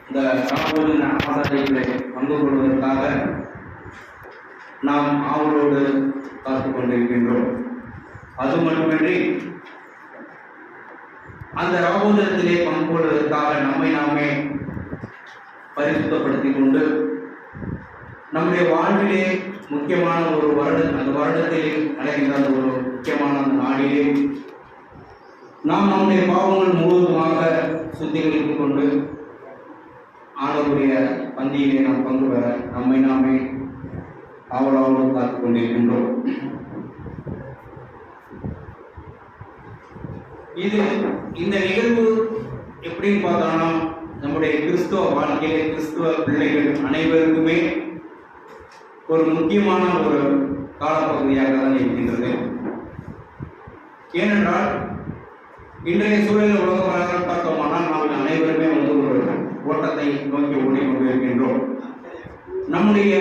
இந்த ராபோஜன ஆராதனைகளை பங்கு கொள்வதற்காக நாம் ஆவலோடு காத்துக் கொண்டிருக்கின்றோம். அது மட்டுமின்றி அந்த ராபோஜனத்திலே பங்கு கொள்வதற்காக நம்மை நாமே பரிசுத்தப்படுத்திக் கொண்டு நம்முடைய வாழ்விலே முக்கியமான ஒரு அந்த வருடத்திலே நடக்கின்ற அந்த ஒரு முக்கியமான அந்த நாளிலே நாம் நம்முடைய பாவங்கள் முழுவதுமாக சுத்திகரித்துக் கொண்டு ஆண்டவருடைய பந்தியிலே நாம் பங்கு பெற நம்மை நாமே ஆவலோடு காத்துக் கொண்டிருக்கின்றோம். இந்த நிகழ்வு எப்படின்னு பார்த்தோம்னா நம்முடைய கிறிஸ்துவ வாழ்க்கையிலே கிறிஸ்துவ பிள்ளைகள் அனைவருக்குமே ஒரு முக்கியமான ஒரு காலப்பகுதியாக தான் இருக்கின்றது. ஏனென்றால் இன்றைய சூழலில் உலக பார்த்தோமானால் நாம் அனைவருமே ஒரு ஓட்டத்தை நோக்கி ஓடிக்கொண்டிருக்கின்றோம். நம்முடைய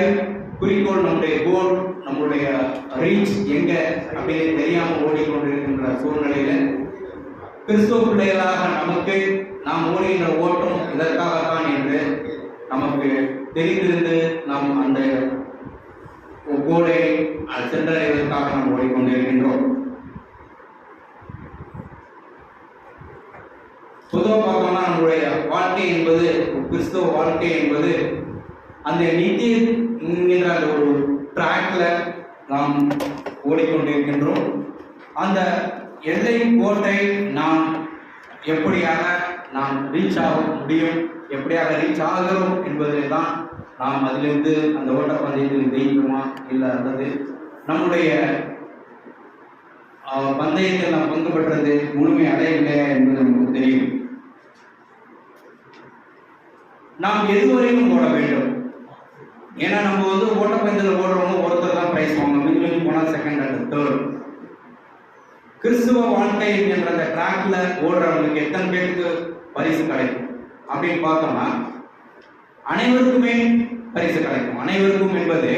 குறிக்கோள், நம்முடைய கோல், நம்முடைய ரீச் எங்க அப்படின்னு தெரியாமல் ஓடிக்கொண்டிருக்கின்ற சூழ்நிலையில கிறிஸ்துவ பிள்ளைகளாக நமக்கு நாம் ஓடுகின்ற ஓட்டம் இதற்காகத்தான் என்று நமக்கு தெரிந்திருந்து நாம் அந்த கோலை சென்றடைவதற்காக நாம் ஓடிக்கொண்டிருக்கின்றோம். பொதுவாக பார்த்தோம்னா நம்முடைய வாழ்க்கை என்பது, கிறிஸ்துவ வாழ்க்கை என்பது அந்த நித்திய என்கின்ற அந்த ஒரு ட்ராக்ல நாம் ஓடிக்கொண்டிருக்கின்றோம். அந்த எல்லை கோட்டை நாம் எப்படியாக நாம் ரீச் ஆக முடியும், எப்படியாக ரீச் ஆகிறோம் என்பதில் தான் நாம் அதிலிருந்து அந்த ஓட்டப்பந்தயத்தில் ஜெயிக்குமா இல்லை அல்லது நம்முடைய பந்தயத்தில் நாம் பங்கு பெற்றது முழுமை அடையவில்லையா என்பது நமக்கு தெரியும். நாம் எதுவரையும் ஓட வேண்டும். ஏன்னா நம்ம ஓட்டப்பந்தயத்தில் ஓடுறவங்க ஒருத்தர் தான் பிரைஸ் வாங்க, மிஞ்சி போனால் செகண்ட் அண்ட் தேர்ட். கிறிஸ்துவ வாழ்க்கை என்ற அந்த ட்ராக்ல ஓடுறவங்களுக்கு எத்தனை பேருக்கு பரிசு கிடைக்கும் அப்படின்னு பார்த்தோம்னா அனைவருக்குமே பரிசு கிடைக்கும். அனைவருக்கும் என்பது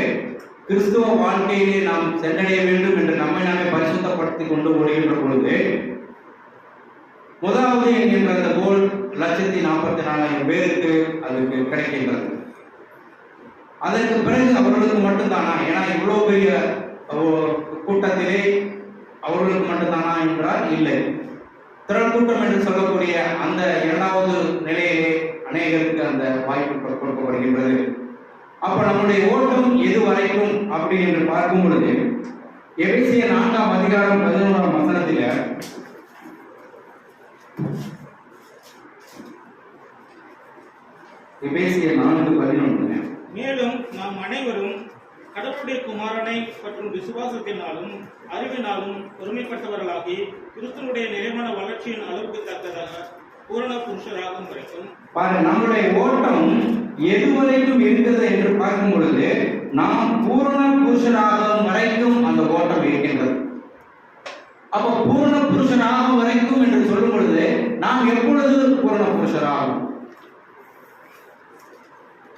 கிறிஸ்துவ வாழ்க்கையிலே நாம் சென்றடைய வேண்டும் என்று நம்மை நாமே பரிசுத்தப்படுத்தி கொண்டு ஓடுகின்ற பொழுது முதலாவது என்கின்ற அந்த கோல் 1,44,000 பேருக்கு அதுக்கு கிடைக்கின்றது. அதற்கு பிறகு அவர்களுக்கு மட்டும்தானா? ஏன்னா இவ்வளவு பெரிய கூட்டத்திலே அவர்களுக்கு மட்டும்தானா என்றால் இல்லை. திரள் கூட்டம் என்று சொல்லக்கூடிய அந்த 2வது நிலையிலே அநேகருக்கு அந்த வாய்ப்பு கொடுக்கப்படுகின்றது. அப்ப நம்முடைய ஓட்டம் எது வரைக்கும் அப்படி என்று பார்க்கும் பொழுது எபேசியர் 4ஆம் அதிகாரம் 11ஆம் வசனத்தில எபேசியர் 4:11 மேலும் நாம் அனைவரும் கடவுளுடைய குமாரனை மற்றும் விசுவாசத்தினாலும் அறிவினாலும் ஒருமைப்பட்டவர்களாகி கிறிஸ்துவனுடைய நிறைவான வளர்ச்சியின் அளவுக்கு தக்கதாக பூரண புருஷராகும் வரைக்கும் பாருங்க, நம்முடைய ஓட்டம் எதுவரைக்கும் இருக்கிறது என்று பார்க்கும் பொழுது நாம் பூரண புருஷராகும் வரைக்கும் அந்த ஓட்டம் இருக்கின்றது. அப்ப பூரண புருஷராகும் வரைக்கும் என்று சொல்லும் பொழுது நாம் எப்பொழுது பூரண புருஷராகும்?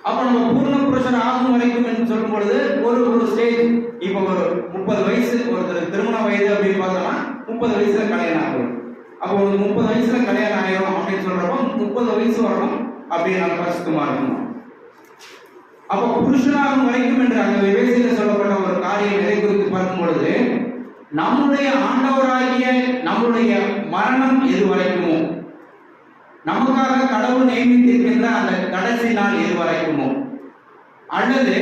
அப்ப நம்ம பூர்ண புருஷன் ஆகும் வரைக்கும் என்று சொல்லும் பொழுது ஒரு ஸ்டேஜ், இப்ப ஒரு 30 வயசு ஒருத்தர் திருமண வயது அப்படின்னு பார்த்தோம்னா 30 வயசுல கல்யாணம் ஆகும். அப்போ ஒரு 30 வயசுல கல்யாணம் ஆயிரும் அப்படின்னு சொல்றப்போ 30 வயசு வரணும் அப்படின்னு நம்ம பரிசுத்தமா இருக்கணும். அப்போ புருஷனாகும் வரைக்கும் என்று அந்த விவேசில சொல்லப்பட்ட ஒரு காரியம் எதை குறித்து பார்க்கும் பொழுது நம்முடைய ஆண்டவராகிய நம்முடைய மரணம் எது வரைக்குமோ, நமக்காக கடவுள் நியமித்திருக்கின்ற அந்த கடைசி நாள் எது வரைக்குமோ, அல்லது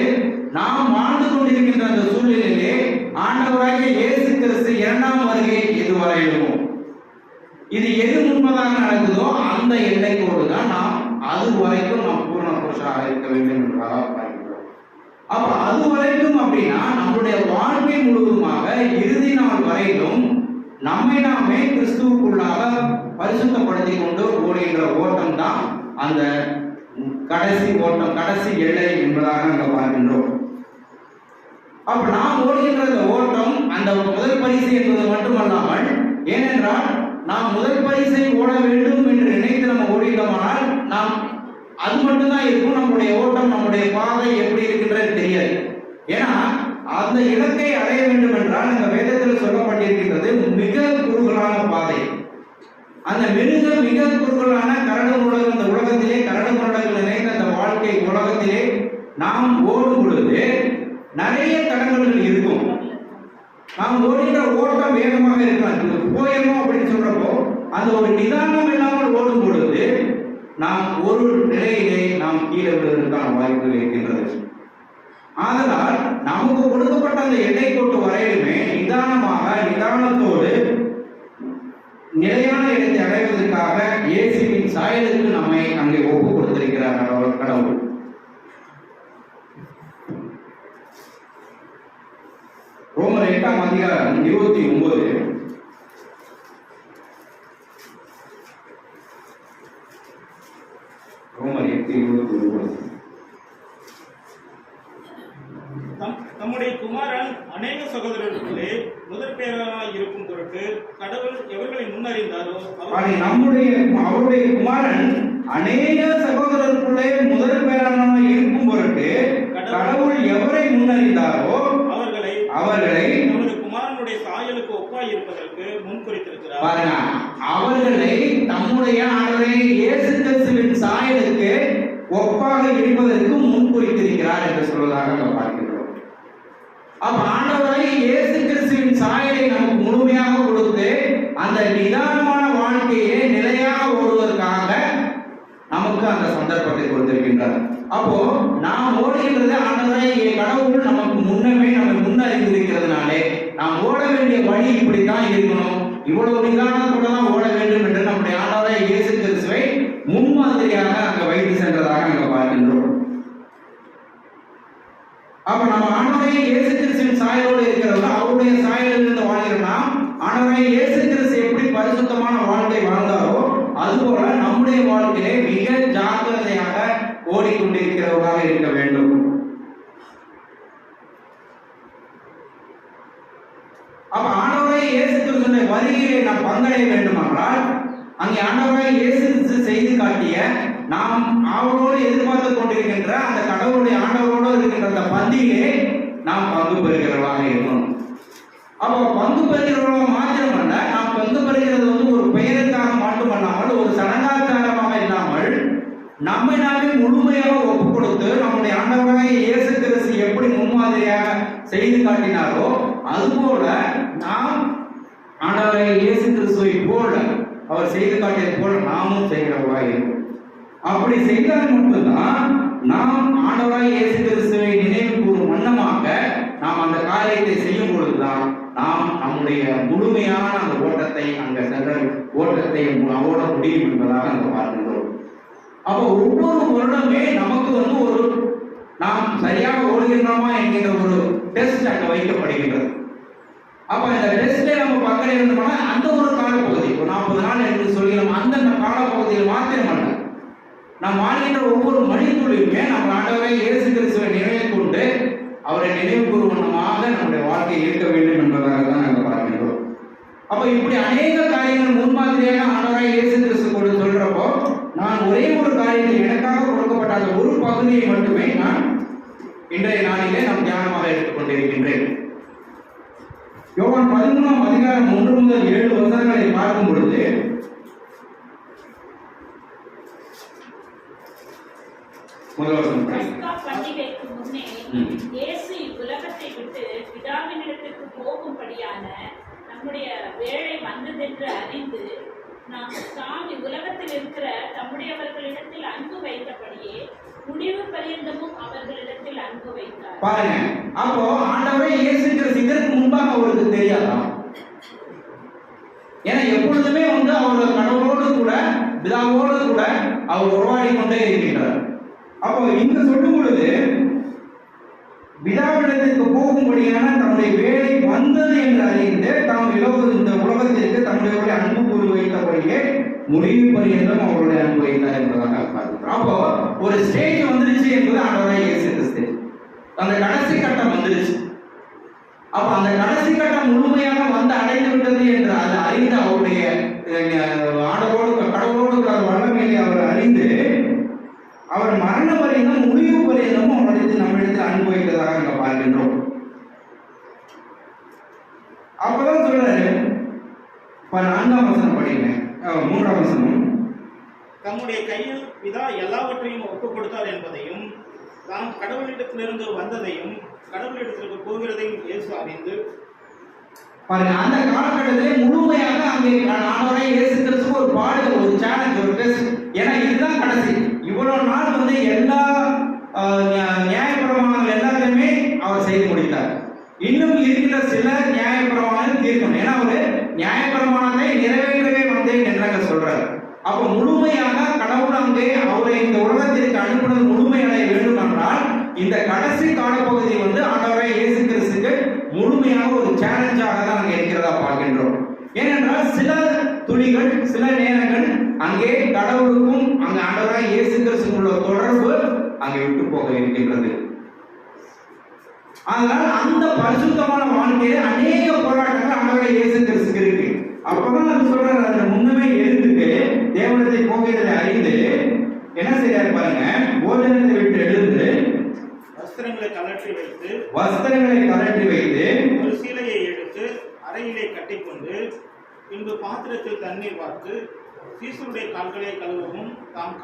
நாம் வாழ்ந்து கொண்டிருக்கின்ற அந்த சூழ்நிலையிலே ஆண்டவராகிய இயேசு கிறிஸ்து 2ஆம் வருகை எது வரையிலுமோ, இது எது முன்பதாக நடக்குதோ அந்த எல்லைக்கோடு தான் நாம் அது வரைக்கும் நாம் பூர்ண புருஷராக இருக்க வேண்டும் என்றாக பார்க்கிறோம். அப்ப அது வரைக்கும் அப்படின்னா நம்முடைய வாழ்க்கை முழுவதுமாக இறுதி நாள் வரையிலும் நம்மை நாமே கிறிஸ்துவுக்குள்ளாக பரிசுத்தப்படுத்தி கொண்டு ஓடுகின்ற ஓட்டம் தான் அந்த கடைசி ஓட்டம், கடைசி எல்லை என்பதாக நாங்கள் பார்க்கின்றோம். அப்ப நாம் ஓடுகின்ற இந்த ஓட்டம் அந்த முதல் பரிசு என்பது மட்டுமல்லாமல், ஏனென்றால் நாம் முதல் பரிசை ஓட வேண்டும் என்று நினைத்து நம்ம ஓடுகிறோமானால் நாம் அது மட்டும்தான் இருக்கும். நம்முடைய ஓட்டம், நம்முடைய பாதை எப்படி இருக்கின்றது தெரியாது. ஏன்னா அந்த இலக்கை அடைய வேண்டும் என்றால் இந்த வேதத்தில் சொல்லப்பட்டிருக்கின்றது மிக குறுகலான பாதை. அந்த மிக குறுகலான கரடு முரடங்கள், இந்த உலகத்திலே கரடு முரடங்கள் நிறைந்த நாம் ஓடும் பொழுது நிறைய தடங்கல்கள் இருக்கும். நாம் ஓடுகிற ஓட்டம் வேகமாக இருக்கலாம், போயிடணும் அப்படின்னு சொல்றப்போ அந்த ஒரு நிதானம் இல்லாமல் ஓடும் பொழுது நாம் ஒரு நிலையிலே நாம் கீழே விடுவதற்கான வாய்ப்புகள் இருக்கின்றது. ஆதலால் நமக்கு கொடுக்கப்பட்ட அந்த எல்லை கோட்டு வரையிலுமே நிதானத்தோடு நிலையான இடத்தை அடைவதற்காக இயேசுவின் சாயலுக்கு நம்மை அங்கே ஒப்பு கொடுத்திருக்கிறார் கடவுள். ரோமர் 8ஆம் அதிகாரம் 29. ரோமர் 8:29. நம்முடைய குமாரன் அநேக சகோதரர்களுக்குள்ளே முதற் பேராய் இருக்கும் பொருட்டு கடவுள் எவர்களை முன்னறிந்தாரோ அவருடைய குமாரன் அநேக சகோதரர்களுக்குள்ளே முதற் பேராய் இருக்கும் பொருட்டு கடவுள் எவரை முன்னறிந்தாரோ அவர்களை நமது குமாரனுடைய சாயலுக்கு ஒப்பாய் இருப்பதற்கு முன்குறித்திருக்கிறார். பாருங்க, அவர்களை நம்முடைய ஆண்டவராகிய இயேசு கிறிஸ்துவின் சாயலுக்கு ஒப்பாக இருப்பதற்கு முன்குறித்திருக்கிறார் என்று சொல்வதாக நாம் பார்க்கிறோம். அப்ப ஆண்டவராகிய இயேசு கிறிஸ்துவின் சாயலை நமக்கு முழுமையாக கொடுத்து அந்த நிதானமான வாழ்க்கையை நிலையாக ஓடுவதற்காக நமக்கு அந்த சந்தர்ப்பத்தை கொடுத்திருக்கின்றார். அப்போ நாம் ஓடுகின்றது ஆண்டவராகிய கடவுள் நமக்கு முன்னமே நம்மை முன்னறிந்திருக்கிறதுனாலே நாம் ஓட வேண்டிய வழி இப்படித்தான் இருக்கணும், இவ்வளவு நிதானத்தோட தான் ஓட வேண்டும் என்று நம்முடைய ஆண்டவராகிய இயேசு கிறிஸ்துவை முன்மாதிரியாக அங்க வைத்து சென்றதாக அங்க பார்க்கின்றோம். அப்ப நம்ம ஆண்டவராகிய இயேசு கிறிஸ்துவின் சாயலோடு இருக்கிறவங்க அவருடைய சாயலிலிருந்து வாழ்கிறோம்னா ஆண்டவராகிய இயேசு கிறிஸ்து எப்படி பரிசுத்தமான வாழ்க்கை வாழ்ந்தாரோ அதுபோல நம்முடைய வாழ்க்கையிலே மிக ஜாக்கிரதையாக ஓடிக்கொண்டிருக்கிறவர்களாக இருக்க வேண்டும். அப்ப ஆண்டவராகிய இயேசு கிறிஸ்துவின் வருகையிலே நாம் பங்கடைய வேண்டுமென்றால் அங்கே ஆண்டவராகிய இயேசு கிறிஸ்து செய்து காட்டிய நாம் அவரோடு எதிர்பார்த்து கொண்டிருக்கின்ற அந்த கடவுளுடைய ஆண்டவரோடு இருக்கின்ற அந்த பந்தியிலே நாம் பங்கு பெறுகிறவர்களாக இருக்கணும். அப்போ பங்கு பெறுகிறவர்களாக மாத்திரமல்ல, நாம் பங்கு பெறுகிறது ஒரு பெயருக்காக மட்டுமல்லாமல் ஒரு சடங்காச்சாரமாக இல்லாமல் நம்மை நாமே முழுமையாக ஒப்பு கொடுத்து நம்முடைய ஆண்டவராகிய இயேசு கிறிஸ்து எப்படி முன்மாதிரியாக செய்து காட்டினாரோ அதுபோல நாம் ஆண்டவராகிய இயேசு கிறிஸ்துவை போல அவர் செய்து காட்டியது போல நாமும் செய்கிறவர்களாக இருக்கும். அப்படி செய்தால் மட்டும்தான் நாம் ஆண்டவராகிய இயேசு கிறிஸ்துவை நினைவு கூறும் வண்ணமாக நாம் அந்த காரியத்தை செய்யும் பொழுதுதான் நாம் நம்முடைய முழுமையான அந்த ஓட்டத்தை அங்க சென்ற ஓட்டத்தை ஓட முடியும் என்பதாக அங்க பார்க்கின்றோம். அப்போ ஒவ்வொரு வருடமே நமக்கு ஒரு நாம் சரியாக ஓடுகின்றோமா என்கின்ற ஒரு டெஸ்ட் அங்க வைக்கப்படுகின்றது. அப்ப இந்த டெஸ்ட்ல நம்ம பக்கம் இருந்தோம்னா அந்த ஒரு காலப்பகுதி 40 நாள் என்று சொல்கிறோம். அந்த காலப்பகுதியில் மாத்திரமல்ல, நாம் வாழ்கின்ற ஒவ்வொரு மனிதனுடையுமே நம்ம ஆண்டவராகிய இயேசு கிறிஸ்துவை நினைவு கொண்டு அவரை நினைவு கூறுவனமாக நம்முடைய வாழ்க்கை இருக்க வேண்டும் என்பதாக தான் நாங்கள் பார்க்கின்றோம். அப்ப இப்படி அநேக காரியங்கள் முன்மாதிரியாக ஆண்டவராகிய இயேசு கிறிஸ்து கூட சொல்றப்போ நான் ஒரே ஒரு காரியத்தை எனக்காக கொடுக்கப்பட்ட அந்த ஒரு பகுதியை மட்டுமே நான் இன்றைய நாளிலே நாம் தியானமாக எடுத்துக்கொண்டிருக்கின்றேன். யோவான் 13ஆம் அதிகாரம் 1 முதல் 7 வசனங்களை பார்க்கும் பொழுது பண்டிகைக்கு முன்னே இயேசு இவ்வுலகத்தை விட்டு பிதாவினிடத்திற்கு போகும்படியான நம்முடைய வேளை வந்ததென்று அறிந்து நாம் தாம் உலகத்தில் இருக்கிற தம்முடையவர்களிடத்தில் அன்பு வைத்தபடியே முடிவு பரியந்தமும் அவர்களிடத்தில் அன்பு வைத்தார். பாருங்க, அப்போ ஆண்டவரே இயேசு கிறிஸ்து இதற்கு முன்பாக அவருக்கு தெரியாதா? ஏன்னா எப்பொழுதுமே அவர் கடவுளோடு கூட பிதாவோடு கூட அவர் உறவாடி கொண்டே இருக்கின்றார். அப்போ இங்கு சொல்லும் பொழுது பிதாவிடத்திற்கு போகும்படியான தம்முடைய வேலை வந்தது என்று அறிந்து தாம் இந்த உலகத்திற்கு தம்முடைய அன்பு கூறி வைத்தபடியே முடிவு பரியந்தம் அவருடைய அன்பு வைத்தார் என்பதாக பார்க்கிறோம். அப்போ ஒரு ஸ்டேஜ் வந்துருச்சு என்பது ஆண்டவராகிய இயேசு கிறிஸ்து. அந்த கடைசி கட்டம் வந்துருச்சு. அப்ப அந்த கடைசி கட்டம் முழுமையாக வந்து அடைந்து விட்டது என்று அதை அறிந்து அவருடைய ஆண்டவரோடு கடவுளோடு வல்லமையை அவர் அறிந்து அவர் மரண வரையிலும் முடிவு வரையிலும் அவரிடத்தில் நம்மிடத்தில் அன்பு வைத்ததாக நாங்க பார்க்கின்றோம். அப்பதான் சொல்றாரு, 4ஆம் வசனம் படிங்க, 3ஆம் வசனம். தம்முடைய கையில் பிதா எல்லாவற்றையும் ஒப்புக் கொடுத்தார் என்பதையும் தாம் கடவுளிடத்திலிருந்து வந்ததையும் கடவுளிடத்திற்கு போகிறதையும் இயேசு அறிந்து பாருங்க, அந்த காலகட்டத்திலே முழுமையாக அங்கே ஆண்டவராய் இயேசு கிறிஸ்து ஒரு பாடு, ஒரு சேலஞ்ச், ஒரு டெஸ்ட். ஏன்னா இதுதான் கடைசி. இவ்வளவு நாள் வந்து எல்லா நியாயப்பிரமாணங்கள் எல்லாத்தையுமே அவர் செய்து முடித்தார். இன்னும் இருக்கிற சில நியாயப்பிரமாணங்கள் தீர்க்கணும். ஏன்னா அவரு நியாயப்பிரமாணத்தை நிறைவேற்றவே வந்தேன் என்றாங்க சொல்றாரு. அப்ப முழுமையாக கடவுள் அங்கே அவரை இந்த உலகத்திற்கு அனுப்புவது முழுமையடைய வேண்டும் என்றால் இந்த கடைசி காலப்பகுதி வந்து ஆண்டவராய் இயேசு கிறிஸ்துக்கு முழுமையாக ஒரு சேலஞ்சாக தான் அங்கே இருக்கிறதா பார்க்கின்றோம். ஏனென்றால் சில துளிகள், சில நேரங்கள் அங்கே கடவுளுக்கும் அங்கே ஆண்டவராய் இயேசு கிறிஸ்துக்கும் உள்ள தொடர்பு அங்கே விட்டு போக இருக்கின்றது. அதனால அந்த பரிசுத்தமான வாழ்க்கையில அநேக போராட்டங்கள் ஆண்டவராய் இயேசு கிறிஸ்துக்கு இருக்கு. அப்பதான் அது சொல்றாரு, அதுல முன்னமே எழுந்துட்டு தேவனத்தை போகிறதை அறிந்து என்ன செய்யறாரு பாருங்க, போஜனத்தை விட்டு எழுந்து வஸ்திரங்களை கலற்றி வைத்து ஒரு சீலையை எடுத்து அறையிலே கட்டிக்கொண்டு பின்பு பாத்திரத்தில் தண்ணீர் வார்த்து சீசருடைய கால்களை கழுவவும் தாம்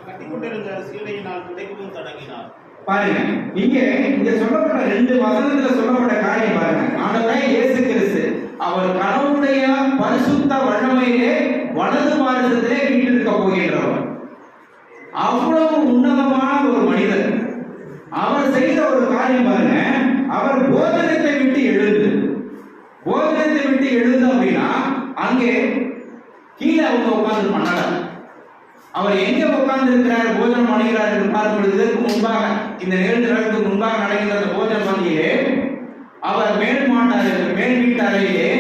கட்டிக்கொண்டிருந்த சீலையினால் துடைக்கவும் தொடங்கினார். பாருங்க, இங்க சொல்லப்பட்ட 2 வசனத்துல சொல்லப்பட்ட காரியம் பாருங்க. ஆண்டவராய் இயேசு கிறிஸ்து அவர் கடவுளுடைய பரிசுத்த வல்லமையிலே வலது பாரசத்திலே வீட்டிருக்க போகின்றவர். அவ்வளவு உன்னதமான ஒரு மனிதர். அவர் செய்த ஒரு காரியம் பாருங்க, அவர் போஜனத்தை விட்டு எழுந்து அப்படின்னா அங்கே கீழே அவங்க உட்கார்ந்து பண்ணல. அவர் எங்க உட்கார்ந்து இருக்கிறார், போஜனம் பண்ணுகிறார் என்று பார்க்கும் இதற்கு முன்பாக, இந்த 7 நாட்களுக்கு முன்பாக நடக்கின்ற அந்த போஜன பந்தியிலே அவர் மேல் வீட்டு அறையிலே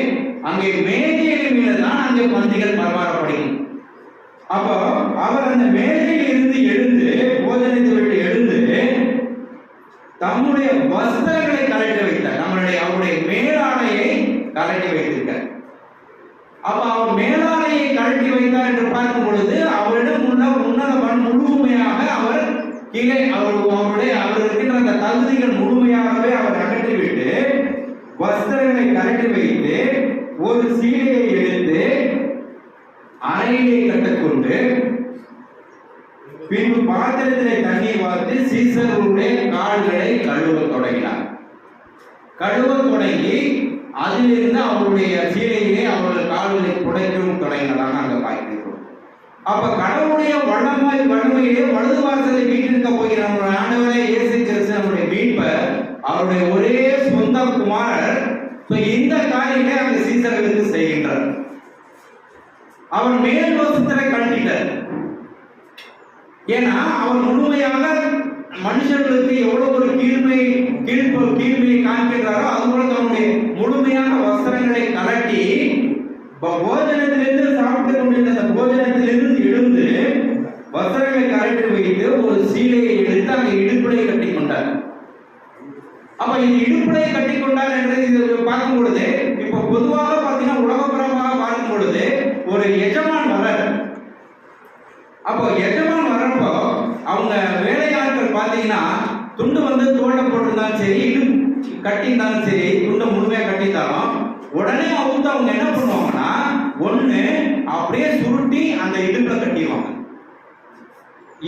அங்கே மேஜையின் மீது தான் அங்கே பந்திகள் பரமாறப்படுகிறது. அப்போ அவர் அந்த மேஜையில் இருந்து எழுந்து போஜனத்தை விட்டு எழுந்து தம்முடைய வஸ்திரங்களை கழட்டி வைத்தார். அவருடைய மேலாடையை கழட்டி வைத்திருக்கார். அப்ப அவர் மேலாடையை கழட்டி வைத்தார் என்று பார்க்கும் பொழுது அவரிடம் உள்ள உன்னதவன் முழுமையாக அவர் கீழே அவர் இருக்கின்ற அந்த தகுதிகள் முழுமையாகவே அவர் அகற்றிவிட்டு வஸ்திரங்களை கழட்டி வைத்து ஒரு சீலையை எடுத்து அறையிலே கட்டுக்கொண்டு பின்பு பாத்திரத்திலே தண்ணீர் வார்த்து சீசருடைய கால்களை கழுவ தொடங்கி அதிலிருந்து அவருடைய சீலையிலே அவர்கள் கால்களை புடைக்கவும் தொடங்கினதாக அங்க பார்க்கிறோம். அப்ப கடவுளுடைய வல்லமையிலே வலது வாசலை வீட்டிருக்க போகிற நம்முடைய ஆண்டவரே இயேசு கிறிஸ்து நம்முடைய மீட்பர், அவருடைய ஒரே சொந்த குமாரர். இந்த காரியத்தை அந்த சீசர்களுக்கு செய்கின்றார். அவர் மேல் வஸ்திரத்தை கழட்டிட்டார். ஏன்னா அவர் முழுமையாக மனுஷர்களுக்கு எவ்வளவு ஒரு கீழ்மையை காண்கின்றாரோ அதுபோல தன்னுடைய முழுமையான வஸ்திரங்களை கலட்டி போஜனத்திலிருந்து சாப்பிட்டுக் கொண்டிருந்த அந்த போஜனத்திலிருந்து எழுந்து வஸ்திரங்களை கலட்டி வைத்து ஒரு சீலையை எடுத்து அங்கே இடுப்புடையை கட்டி கொண்டார். அப்ப இந்த இடுப்புடையை கட்டி கொண்டார் என்று பார்க்கும் பொழுது, இப்ப பொதுவாக பார்த்தீங்கன்னா உலகப்புறமாக பார்க்கும் பொழுது ஒரு எஜமான் வர்றார். அப்போ எஜமான் வர்றப்போ அவங்க வேலையாட்கள் பார்த்தீங்கன்னா துண்டு வந்து தோண்ட போட்டிருந்தாலும் சரி, கட்டியிருந்தாலும் சரி, துண்டை முழுமையா கட்டியிருந்தாலும் உடனே அவங்க என்ன பண்ணுவாங்கன்னா ஒண்ணு அப்படியே சுருட்டி அந்த இடுப்புல கட்டிடுவாங்க.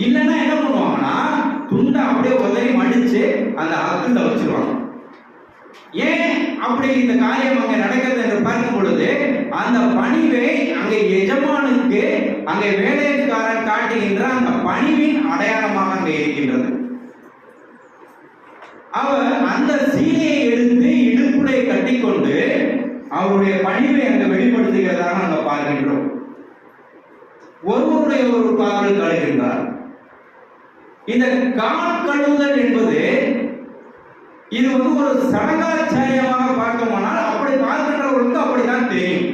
இல்லைன்னா என்ன பண்ணுவாங்கன்னா துண்டை அப்படியே உதறி மடிச்சு அந்த அக்குல வச்சிருவாங்க. ஏன் அப்படி இந்த காரியம் அங்கே நடக்கிறது என்று பார்க்கும் பொழுது அந்த பணிவை அங்கே எஜமானுக்கு அங்கே வேலைக்காரன் காட்டுகின்ற அந்த பணிவின் அடையாளமாக அங்கே இருக்கின்றது. அவர் அந்த சீலையை எடுத்து இடுப்புடை கட்டிக்கொண்டு அவருடைய பணிவை அங்கு வெளிப்படுத்துகிறதாக நாங்கள் பார்க்கின்றோம். ஒருவருடைய ஒரு கால் கழுகின்றார். இந்த கால் கழுவுதல் என்பது இது வந்து ஒரு சடங்காச்சாரியமாக பார்க்கமானால் அப்படி பார்க்கின்றவர்களுக்கு அப்படித்தான் தெரியும்.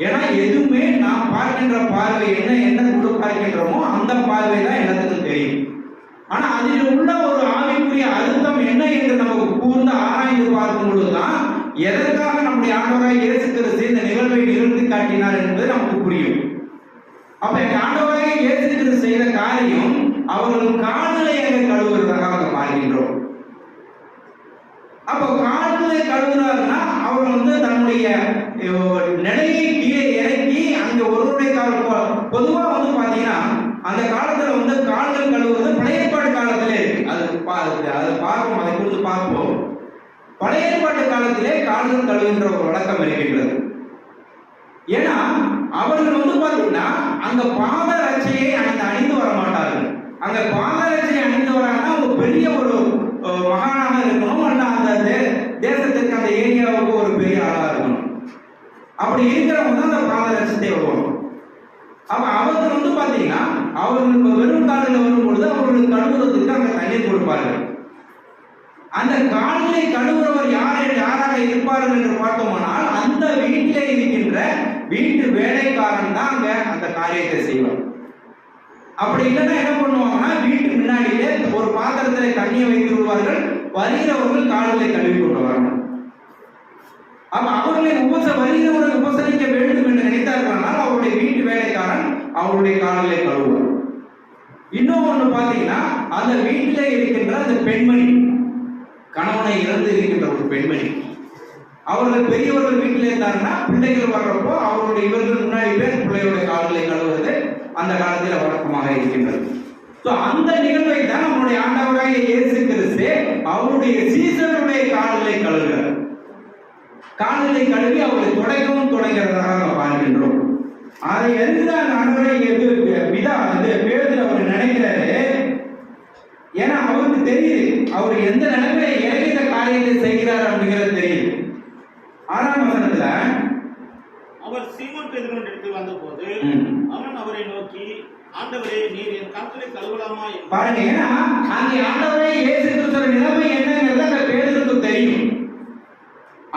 ஏன்னா எதுவுமே நாம் பார்க்கின்ற பார்வை என்ன கொண்டு பார்க்கின்றோமோ அந்த பார்வை தான் எல்லாத்துக்கும் தெரியும். ஆனா அதில் உள்ள ஒரு ஆவிக்குரிய அர்த்தம் என்ன என்று நமக்கு கூர்ந்து ஆராய்ந்து பார்க்கும் பொழுதுதான் எதற்காக நம்முடைய ஆண்டவராய் இயேசு கிறிஸ்து இந்த நிகழ்வை நிகழ்த்தி காட்டினார் என்பது நமக்கு புரியும். அப்ப ஆண்டவராய் இயேசு கிறிஸ்து செய்த காரியம் அவர்கள் கால்களை கழுவுவதாக பார்க்கின்றோம். அப்ப கால்களை கழுவுறாருன்னா அவர் வந்து தன்னுடைய நிலையை கீழே இறக்கி அங்க ஒருவருடைய கால் பொதுவா வந்து பாத்தீங்கன்னா அந்த காலத்துல வந்து கால்கள் கழுவுறது பழைய ஏற்பாடு காலத்திலே இருக்கு. அது கழுவுகின்ற ஒரு வழக்கம் இருக்கின்றது. ஏன்னா அவர்கள் வந்து பாத்தீங்கன்னா அங்க பாதரட்சையை அணிந்து வர மாட்டார்கள். அங்க பாதரட்சையை அணிந்து வராங்கன்னா ஒரு பெரிய ஒரு மகானாக இருக்கணும், அல்ல அந்த தேசத்திற்கு அந்த ஏரியாவுக்கு ஒரு பெரிய ஆளா இருக்கணும். அப்படி இருக்கிறவங்க தான் அந்த பாதரட்சத்தை வருவாங்க. அப்ப அவர்கள் வந்து பாத்தீங்கன்னா அவர்கள் வெறும் காலில் வரும் பொழுது அவர்களுக்கு கழுவுறதுக்கு அங்க தண்ணீர் கொடுப்பார்கள். அந்த காலிலை கழுவுறவர் யாராக இருப்பார்கள் என்று பார்த்தோமானால் அந்த வீட்டிலே இருக்கின்ற வீட்டு வேலைக்காரன் தான் அங்க அந்த காரியத்தை செய்வார். அப்படி இல்லைன்னா என்ன பண்ணுவாங்கன்னா வீட்டு முன்னாடியே ஒரு பாத்திரத்தில் தண்ணியை வைத்து விடுவார்கள், வருகிறவர்கள் காலிலை கழுவி கொண்டு வரணும். அப்ப அவர்களை வருகிறவர்கள் உபசரிக்க வேண்டும் என்று நினைத்தார்களால் அவருடைய வீட்டு வேலைக்காரன் அவருடைய காலிலை கழுவுவார். இன்னும் ஒண்ணு பாத்தீங்கன்னா அந்த வீட்டிலே இருக்கின்ற அந்த பெண்மணி, கணவனை இறந்து இருக்கின்ற ஒரு பெண்மணி, அவர்கள் பெரியவர்கள் வீட்டில் இருந்தாங்கன்னா பிள்ளைகள் வர்றப்போ அவருடைய இவர்கள் முன்னாடி பேர் பிள்ளைகளுடைய கால்களை கழுவுவது அந்த காலத்தில் வழக்கமாக இருக்கின்றது. அந்த நிகழ்வை தான் நம்முடைய ஆண்டவராகிய இயேசு கிறிஸ்து அவருடைய சீசருடைய கால்களை கழுவுகிறார். கால்களை கழுவி அவர்களை துடைக்கவும் தொடங்கிறதாக நாம் பார்க்கின்றோம். அதை எதுதான் ஆண்டவராகிய பேதுரு அவர் நினைக்கிறாரு. ஏன்னா அவருக்கு தெரியுது அவர் எந்த நிலைமையில இறங்கிய காரியத்தை செய்கிறார் அப்படிங்கிறது தெரியுது. 6ஆம் வசனத்துல அவர் சீமோன் பேதுருவினிடத்தில் வந்தபோது அவன் அவரை நோக்கி, ஆண்டவரே, நீர் என் கால்களை கழுவலாமா பாருங்க. ஏன்னா அங்கே ஆண்டவரே இயேசு கிறிஸ்துவோட நிலைமை என்னங்கிறது அந்த பேதுருக்கு தெரியும்.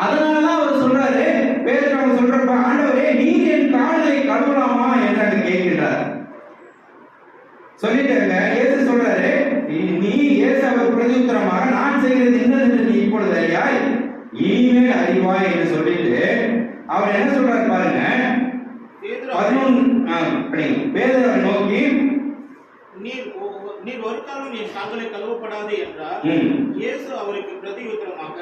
அதனாலதான் அவர் சொல்றாரு, பேதுரு அவர் சொல்றப்ப, ஆண்டவரே, நீர் என் கால்களை கழுவலாமா என்று கேட்கிறார். சொல்லிட்டாங்க. இயேசு சொல்றாரு, நீ இயேசு அவர் பிரதியுத்தரமாக, நான் செய்கிறது என்னது என்று நீ இப்பொழுது அறியாய், இனிமேல் அறிவாய் என்று சொல்லிட்டு அவர் என்ன சொல்றாரு பாருங்க. 11 பேதுருவை நோக்கி, நீர் ஒரு காலம் என் கால்களை கழுவப்படாது என்றார். இயேசு அவருக்கு பிரதியுத்தரமாக,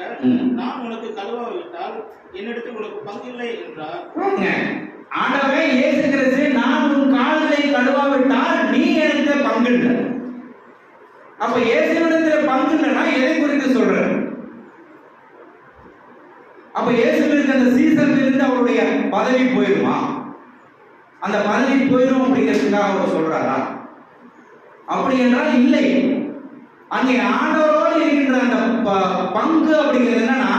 நான் உனக்கு கழுவாவிட்டால் என்னிடத்தில் உனக்கு பங்கில்லை என்றார். ஆண்டவரே இயேசு கிறிஸ்து, நான் உன் கால்களை கழுவாவிட்டால் நீ எனக்கு பங்கில்லை. அப்ப இயேசுவிடத்தில் பங்கில்லைன்னா எதை குறித்து சொல்றாரு? அப்ப இயேசுவிற்கு அந்த சீசனிலிருந்து அவருடைய பதவி போயிருமா? அந்த பதவி போயிடும் அப்படிங்கிறதுக்காக அவர் சொல்றாரா? அப்படி என்றால் இல்லை. அங்கே ஆண்டவரோடு இருக்கின்ற அந்த பங்கு அப்படிங்கிறது என்னன்னா,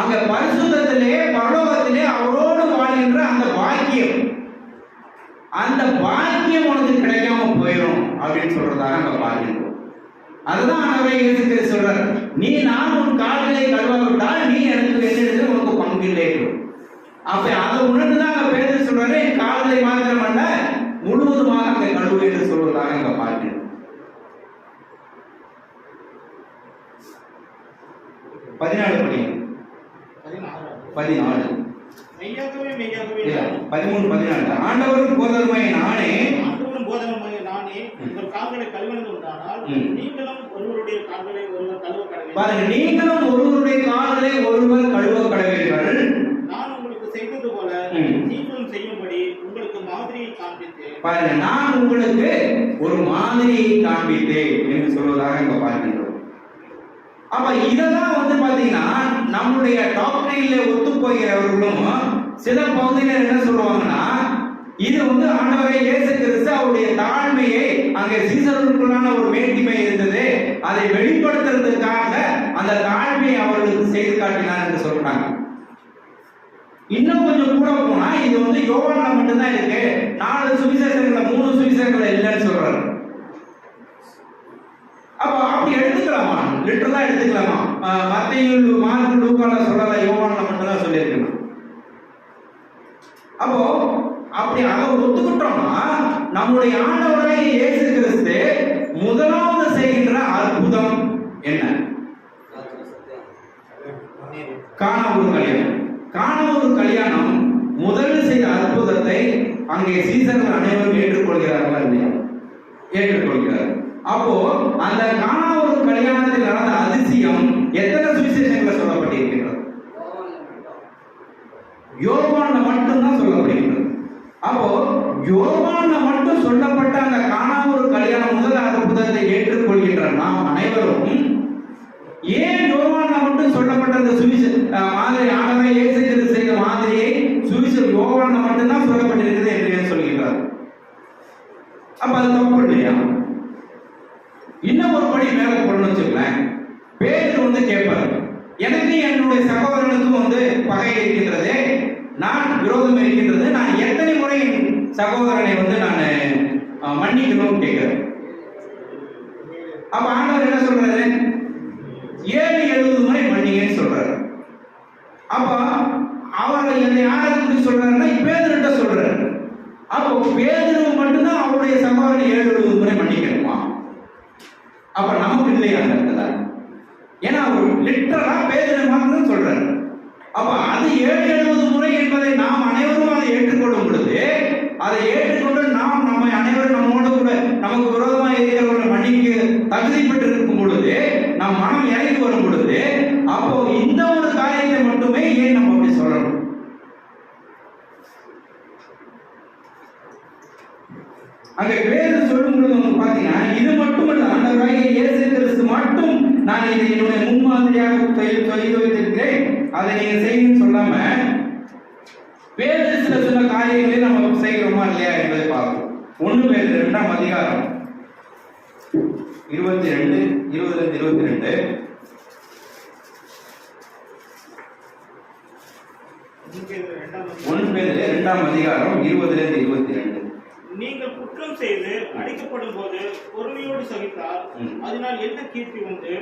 அங்க பரிசுத்தத்திலே பரலோகத்திலே அவரோடு வாழ்கின்ற அந்த பாக்கியம், அந்த பாக்கியம் உனக்கு கிடைக்காம போயிடும் அப்படின்னு சொல்றதாக அங்க பார்க்கின்றோம். அதுதான் ஆண்டவரே இயேசு கிறிஸ்து சொல்றார், நான் உன் கால்களை கழுவாவிட்டால் நீ எனக்கு வேண்டியது உனக்கு பங்கில்லை. அப்ப அதை உணர்ந்துதான் அங்க பேதுரு சொல்றாரு, என் கால்களை மாத்திரமல்ல முழுவதுமாக அங்க கழுவு என்று சொல்வதாக அங்க பார்க்கிறோம். 14 படி 14 மெய்யாகவே மெய்யாகவே 13 14 ஆண்டவரும் போதகருமாகிய நானே உங்கள் கால்களை கழுவினது உண்டானால் நீங்களும் ஒருவருடைய கால்களை ஒருவர் கழுவ கடவீர்கள். பாருங்க, நீங்களும் ஒருவருடைய கால்களை ஒருவர் கழுவ கடவீர்கள். நான் உங்களுக்கு செய்தது போல நீங்களும் செய்யும்படி உங்களுக்கு மாதிரியை காண்பித்தேன். பாருங்க, நான் உங்களுக்கு ஒரு மாதிரியை காண்பித்தேன் என்று சொல்வதாக இங்க பார்க்கின்றோம். அப்ப இதெல்லாம் வந்து பாத்தீங்கன்னா நம்முடைய டாக்டரியில ஒத்து போகிறவர்களும் சில பகுதியினர் என்ன சொல்லுவாங்கன்னா, இது வந்து ஆண்டவரே இயேசு கிறிஸ்து அவருடைய தாழ்மையை, அங்கே சீசர்களுக்குள்ளான ஒரு மேன்மை இருந்தது, அதை வெளிப்படுத்துறதுக்காக அந்த தாழ்மையை அவர்களுக்கு செய்து காட்டினார் என்று சொல்றாங்க. இன்னும் கொஞ்சம் கூட போனா இது வந்து யோவான்ல மட்டும்தான் இருக்கு, 4 சுவிசேஷங்கள்ல 3 சுவிசேஷங்கள்ல இல்லைன்னு சொல்றாரு. அப்ப அப்படி எடுத்துக்கலாமா? லிட்டரலா எடுத்துக்கலாமா? மத்தேயு, மார்க்கு, லூக்கால சொல்லல, யோவான்ல மட்டும்தான் சொல்லியிருக்கணும். அப்போ அப்படி அதை ஒத்துக்கிட்டோம்னா நம்முடைய ஆண்டவராகிய இயேசு கிறிஸ்து முதலாவது செய்கின்ற அற்புதம் என்ன? கானாவூர் கல்யாணம் முதலில் செய்த அற்புதத்தை அங்கே சீசர்கள் அனைவரும் ஏற்றுக்கொள்கிறார்களா இல்லையா? ஏற்றுக்கொள்கிறார். அப்போ அந்த கானாவூர் கல்யாணத்தில் நடந்த அதிசயம் எத்தனை சுவிசேஷங்களை சொல்லப்பட்டிருக்கிறது? யோவான்ல மட்டும்தான் சொல்லப்படுகிறது. அப்போ யோவான்ல மட்டும் சொல்லப்பட்ட அந்த கானாவூர் கல்யாணம் முதல் அற்புதத்தை ஏற்றுக்கொள்கின்ற நாம் அனைவரும் ஏன் யோவான்ல மட்டும் சொல்லப்பட்ட அந்த மாதிரி ஆண்டவரே இயேசு வச்சுக்கலாம். பேதுரு வந்து கேட்பார், எனக்கு என்னுடைய சகோதரனுக்கும் வந்து பகை இருக்கின்றது, நான் விரோதம் இருக்கின்றது, நான் எத்தனை முறை சகோதரனை வந்து நான் மன்னிக்கணும்னு கேட்கிறேன். அப்ப ஆண்டவர் என்ன சொல்றாரு? 7-70 முறை மன்னிங்கன்னு சொல்றாரு. அப்ப அவர் யாருக்கு சொல்றாருன்னா பேதுருட்ட சொல்றாரு. அப்போ பேதுரு மட்டும்தான் அவருடைய சகோதரனை 7-70 முறை மன்னிக்கணுமா? அப்ப நமக்கு இல்லையா அந்த இடத்துல? ஏன்னா அவர் லிட்டரலா பேதுரு மட்டும் சொல்றாரு. அப்ப அது 7-70 முறை என்பதை நாம் அனைவரும் அதை ஏற்றுக்கொள்ளும் பொழுது, அதை ஏற்றுக்கொண்டு நாம் நம்ம அனைவரும் நம்மோடு கூட நமக்கு விரோதமாக இருக்கிறவர்களை மன்னிக்க தகுதி பெற்று இருக்கும் பொழுது, நம் மனம் இறங்கி வரும் பொழுது, அப்போ இந்த ஒரு காரியத்தை மட்டுமே ஏன் நம்ம அப்படி சொல்லணும்? அங்க பேர் சொல்லும் பொழுது வந்து பாத்தீங்கன்னா, இது மட்டுமல்ல, ஆண்டவராகிய இயேசு கிறிஸ்து மட்டும் நான் இதை என்னுடைய முன்மாதிரியாக சொல்லி வைத்திருக்கிறேன், அதை நீங்க செய்யுன்னு சொல்லாம பேதுரு சில சொன்ன காரியங்களை நம்ம செய்கிறோமா இல்லையா என்பதை பார்ப்போம். 1 பேதுரு 2ஆம் அதிகாரம் 22 20-22. 1 பேதுரு 2ஆம் அதிகாரம் 20-22. நீங்கள் குற்றம் செய்து அடிக்கப்படும் போது பொறுமையோடு சகித்தால் அதனால் என்ன கீர்த்தி உண்டு?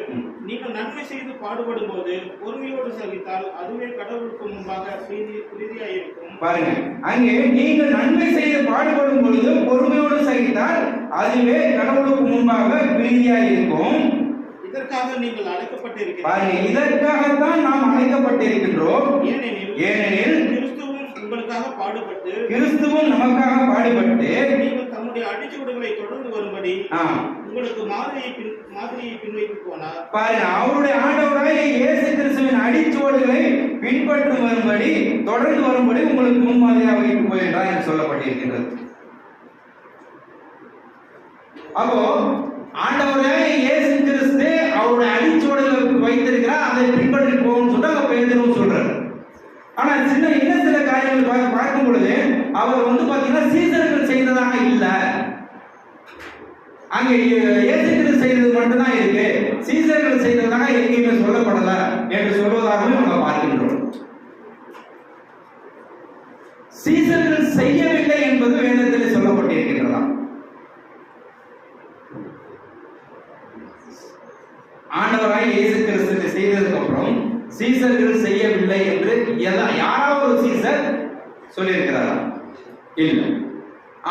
நீங்கள் நன்மை செய்து பாடுபடும் போது பொறுமையோடு சகித்தால் அதுவே கடவுளுக்கு முன்பாக பிரீதியாயிருக்கும். பாருங்க, அங்கே நீங்கள் நன்மை செய்து பாடுபடும் பொழுது பொறுமையோடு சகித்தால் அதுவே கடவுளுக்கு முன்பாக பிரீதியாயிருக்கும். இதற்காக நீங்கள் அழைக்கப்பட்டிருக்கிறீர்கள். பாருங்க, இதற்காகத்தான் நாம் அழைக்கப்பட்டிருக்கின்றோம். ஏனெனில் உங்களுக்காக பாடுபட்டு, கிறிஸ்துவும் நமக்காக பாடுபட்டு, நீங்கள் தம்முடைய அடிச்சுவடுகளை தொடர்ந்து வரும்படி உங்களுக்கு மாதிரியை பின்வைத்து போனார். பாருங்க, அவருடைய ஆண்டவராகிய இயேசு கிறிஸ்துவின் அடிச்சுவடுகளை பின்பற்றி வரும்படி, தொடர்ந்து வரும்படி உங்களுக்கு முன்மாதிரியாக வைத்து போயிட்டார் என்று சொல்லப்பட்டிருக்கிறது. அப்போ ஆண்டவராகிய இயேசு கிறிஸ்து அவருடைய அடிச்சுவடுகளை வைத்திருக்கிறார், அதை பின்பற்றி போகணும்னு சொல்லிட்டு பேதுரு சொல்றாரு. ஆனா சில காரியங்கள் பார்க்கும் பொழுது அவர் வந்து பாத்தீங்கன்னா சீசர்கள் செய்ததாக இல்ல, அங்க இயேசு கிறிஸ்து செய்தது மட்டும்தான் இருக்கு, சீசர்கள் செய்ததாக எங்கேயுமே சொல்லப்படல என்று சொல்வதாகவும் நம்ம பார்க்கின்றோம். சீசர்கள் செய்யவில்லை என்பது வேதத்தில் சொல்லப்பட்டிருக்கின்றதா? ஆண்டவராய் இயேசு கிறிஸ்து செய்ததுக்கு அப்புறம் சீசர்கள் செய்யவில்லை என்று யாராவது ஒரு சீசர் சொல்லியிருக்கிறாரா? இல்லை.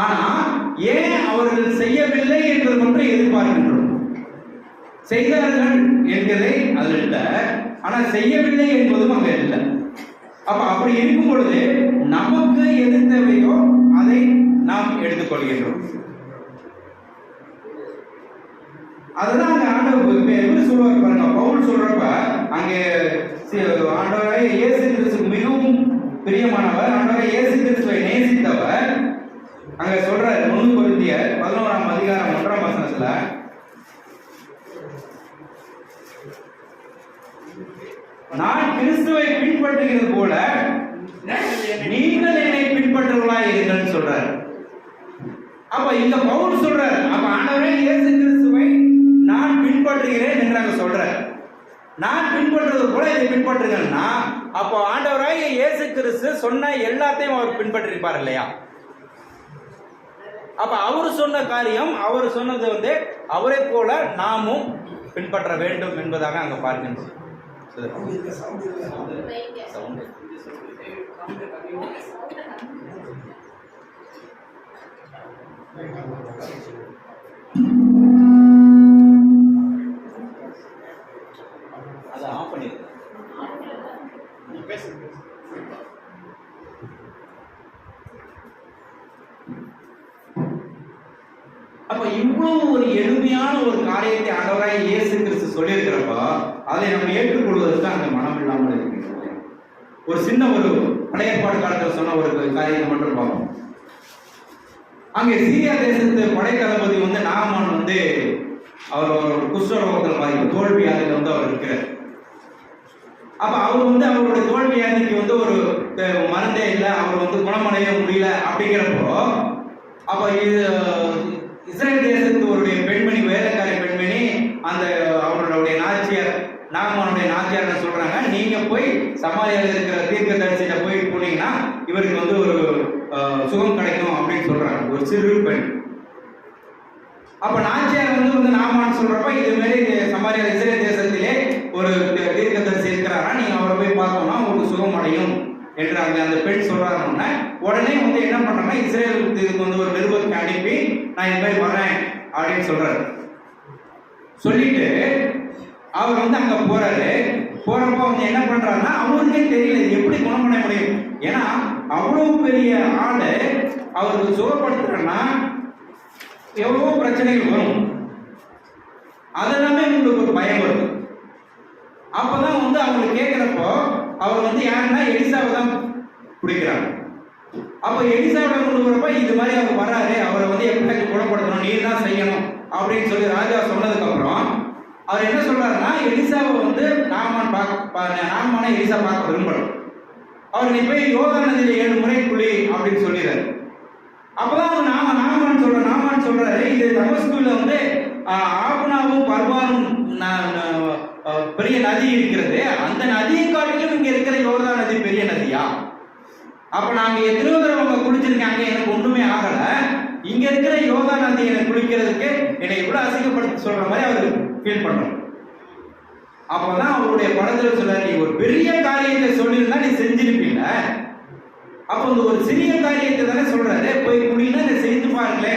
ஆனா ஏன் அவர்கள் செய்யவில்லை என்பது மட்டும் எதிர்பார்க்கின்றோம். செய்தார்கள் என்கிறதை அது இல்லை, ஆனா செய்யவில்லை என்பதும் அங்க இல்லை. அப்ப அப்படி இருக்கும் பொழுது நமக்கு எது தேவையோ அதை நாம் எடுத்துக்கொள்கின்றோம். அதுதான் அங்க ஆண்டவர் சொல்லுவார் பாருங்க. பவுல் சொல்றப்ப அங்கே ஆண்டவரை இயேசு கிறிஸ்து மிகவும் பிரியமானவர், ஆண்டவரை இயேசு கிறிஸ்துவை நேசித்தவர். அங்க சொல்றாரு 1 கொரிந்தியர் 11ஆம் அதிகாரம் 1ஆம் வசனத்துல, நான் கிறிஸ்துவை பின்பற்றுகிறது போல நீங்கள் என்னை பின்பற்றுவர்களாய் இருங்கன்னு சொல்றாரு. அப்ப இந்த பவுல் சொல்றாரு, அப்ப ஆண்டவரே இயேசு கிறிஸ்துவை நான் பின்பற்றுகிறேன் என்று அங்க சொல்றாரு. நான் பின்பற்றுவது போல இதை பின்பற்றுங்கன்னா, அப்போ ஆண்டவராகிய இயேசு கிறிஸ்து சொன்ன எல்லாத்தையும் அவர் பின்பற்றிருப்பார் இல்லையா? அப்ப அவர் சொன்ன காரியம், அவர் சொன்னது வந்து அவரை போல நாமும் பின்பற்ற வேண்டும் என்பதாக அங்க பார்க்கின்றோம். அதை ஆஃப் பண்ணிருக்கேன். அப்ப இவ்வளவு ஒரு எளிமையான ஒரு காரியத்தை ஆண்டவராய் இயேசு கிறிஸ்து சொல்லியிருக்கிறப்ப அதை நம்ம ஏற்றுக்கொள்வதற்கு அந்த மனம் இல்லாமல் இருக்கின்றது. ஒரு சின்ன ஒரு பழைய ஏற்பாடு காலத்தில் சொன்ன ஒரு காரியத்தை மட்டும் பார்ப்போம். அங்கே சீரியா தேசத்து படை தளபதி வந்து நாமான் வந்து அவர் ஒரு குஷ்டரோகத்தில் பாதிப்பு தோல்வியாதியில் வந்து அவர் இருக்கிறார். அப்ப அவர் வந்து அவருடைய தோல்வியாதிக்கு வந்து ஒரு மருந்தே இல்லை, அவர் வந்து குணமடைய முடியல. அப்படிங்கிறப்போ அப்ப இஸ்ரேல் தேசத்து ஒரு பெண்மணி, வேலைக்காரி பெண்மணி அந்த அவர்களுடைய நாகமானுடைய நாச்சியார் சொல்றாங்க, நீங்க போய் சமாரியாவில் இருக்கிற தீர்க்கதரிசியில போய் போனீங்கன்னா இவருக்கு வந்து ஒரு சுகம் கிடைக்கும் அப்படின்னு சொல்றாங்க, ஒரு சிறு பெண். அப்ப நாச்சியார் வந்து நாகமான் சொல்றப்ப இது மாதிரி சமாரியா இஸ்ரேல் தேசத்திலே ஒரு தீர்க்கதரிசி இருக்கிறாரா, நீங்க அவரை போய் பார்த்தோம்னா உங்களுக்கு சுகம் அடையும் என்று அந்த பெண் சொல்றாருன்னா, உடனே வந்து என்ன பண்றாங்கன்னா இஸ்ரேலுக்கு வந்து ஒரு நிருபத்தை அனுப்பி நான் இது மாதிரி வரேன் அப்படின்னு சொல்றாரு. சொல்லிட்டு அவர் வந்து அங்க போறாரு. போறப்ப வந்து என்ன பண்றாருன்னா அவருக்கே தெரியல எப்படி குணம் பண்ண முடியும். ஏன்னா அவ்வளவு பெரிய ஆளு அவருக்கு சுகப்படுத்துறேன்னா எவ்வளவோ பிரச்சனைகள் வரும். அதெல்லாமே உங்களுக்கு ஒரு பயம் வருது. அப்பதான் வந்து அவங்க கேட்கிறப்போ அவர் வந்து யாருன்னா எலிசாவை தான் பிடிக்கிறாங்க. அப்ப எலிசாவை கொண்டு வரப்ப இது மாதிரி அவர் வர்றாரு, அவரை வந்து எப்படி குணப்படுத்தணும், நீர் தான் செய்யணும் அப்படின்னு சொல்லி ராஜா சொன்னதுக்கு அப்புறம் அவர் என்ன சொல்றாருன்னா, எலிசாவை வந்து நாகமானை எலிசா பார்க்க விரும்பணும். அவர் நீ போய் யோர்தான் நதியில 7 முறை குளி அப்படின்னு சொல்லிடுறாரு. அப்பதான் நாகமான் சொல்றாரு, இது தமஸ்குல வந்து ஆப்னாவும் பர்வானும் பெரிய நதி இருக்கிறது, அந்த நதியை காட்டிலும் இங்க இருக்கிற யோர்தான் நதி பெரிய நதியா? அப்ப நாங்க எத்தனையோ தடவை குளிச்சிருக்காங்க, எனக்கு ஒண்ணுமே ஆகல, இங்க இருக்கிற யோர்தான் நதி எனக்கு குளிக்கிறதுக்கு என்னை இவ்வளவு அசிங்கப்படுத்த சொல்ற மாதிரி அவரு ஃபீல் பண்றோம். அப்பதான் அவருடைய படத்துல சொல்றாரு, நீ ஒரு பெரிய காரியத்தை சொல்லியிருந்தா நீ செஞ்சிருப்பீங்க, அப்ப வந்து ஒரு சிறிய காரியத்தை தானே சொல்றாரு, போய் குளினா இதை செய்து பாருங்களே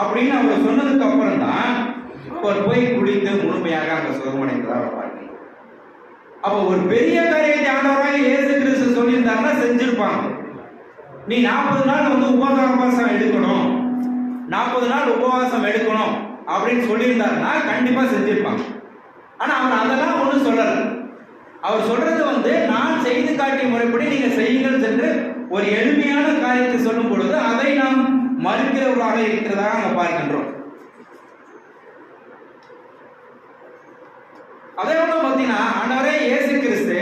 அப்படின்னு அவர் சொன்னதுக்கு அப்புறம் தான் அவர் போய் குளித்து முழுமையாக அங்க சுகமடைந்ததாக பார்க்கணும். அப்ப ஒரு பெரிய காரியத்தை ஆண்டவராக இயேசு கிறிஸ்து சொல்லியிருந்தாருன்னா செஞ்சிருப்பாங்க. நீ 40 நாள் வந்து உபவாசம் எடுக்கணும், 40 நாள் உபவாசம் எடுக்கணும் அப்படின்னு சொல்லியிருந்தாருன்னா கண்டிப்பா செஞ்சிருப்பாங்க. ஆனா அவர் அதெல்லாம் ஒண்ணும் சொல்லல. அவர் சொல்றது வந்து நான் செய்து காட்டிய முறைப்படி நீங்க செய்யுங்கள் என்று ஒரு எளிமையான காரியத்தை சொல்லும் பொழுது அதை நாம் மறுக்கிறவர்களாக இருக்கிறதாக அங்க பார்க்கின்றோம். அதே போல பார்த்தீங்கன்னா ஆண்டவரே இயேசு கிறிஸ்து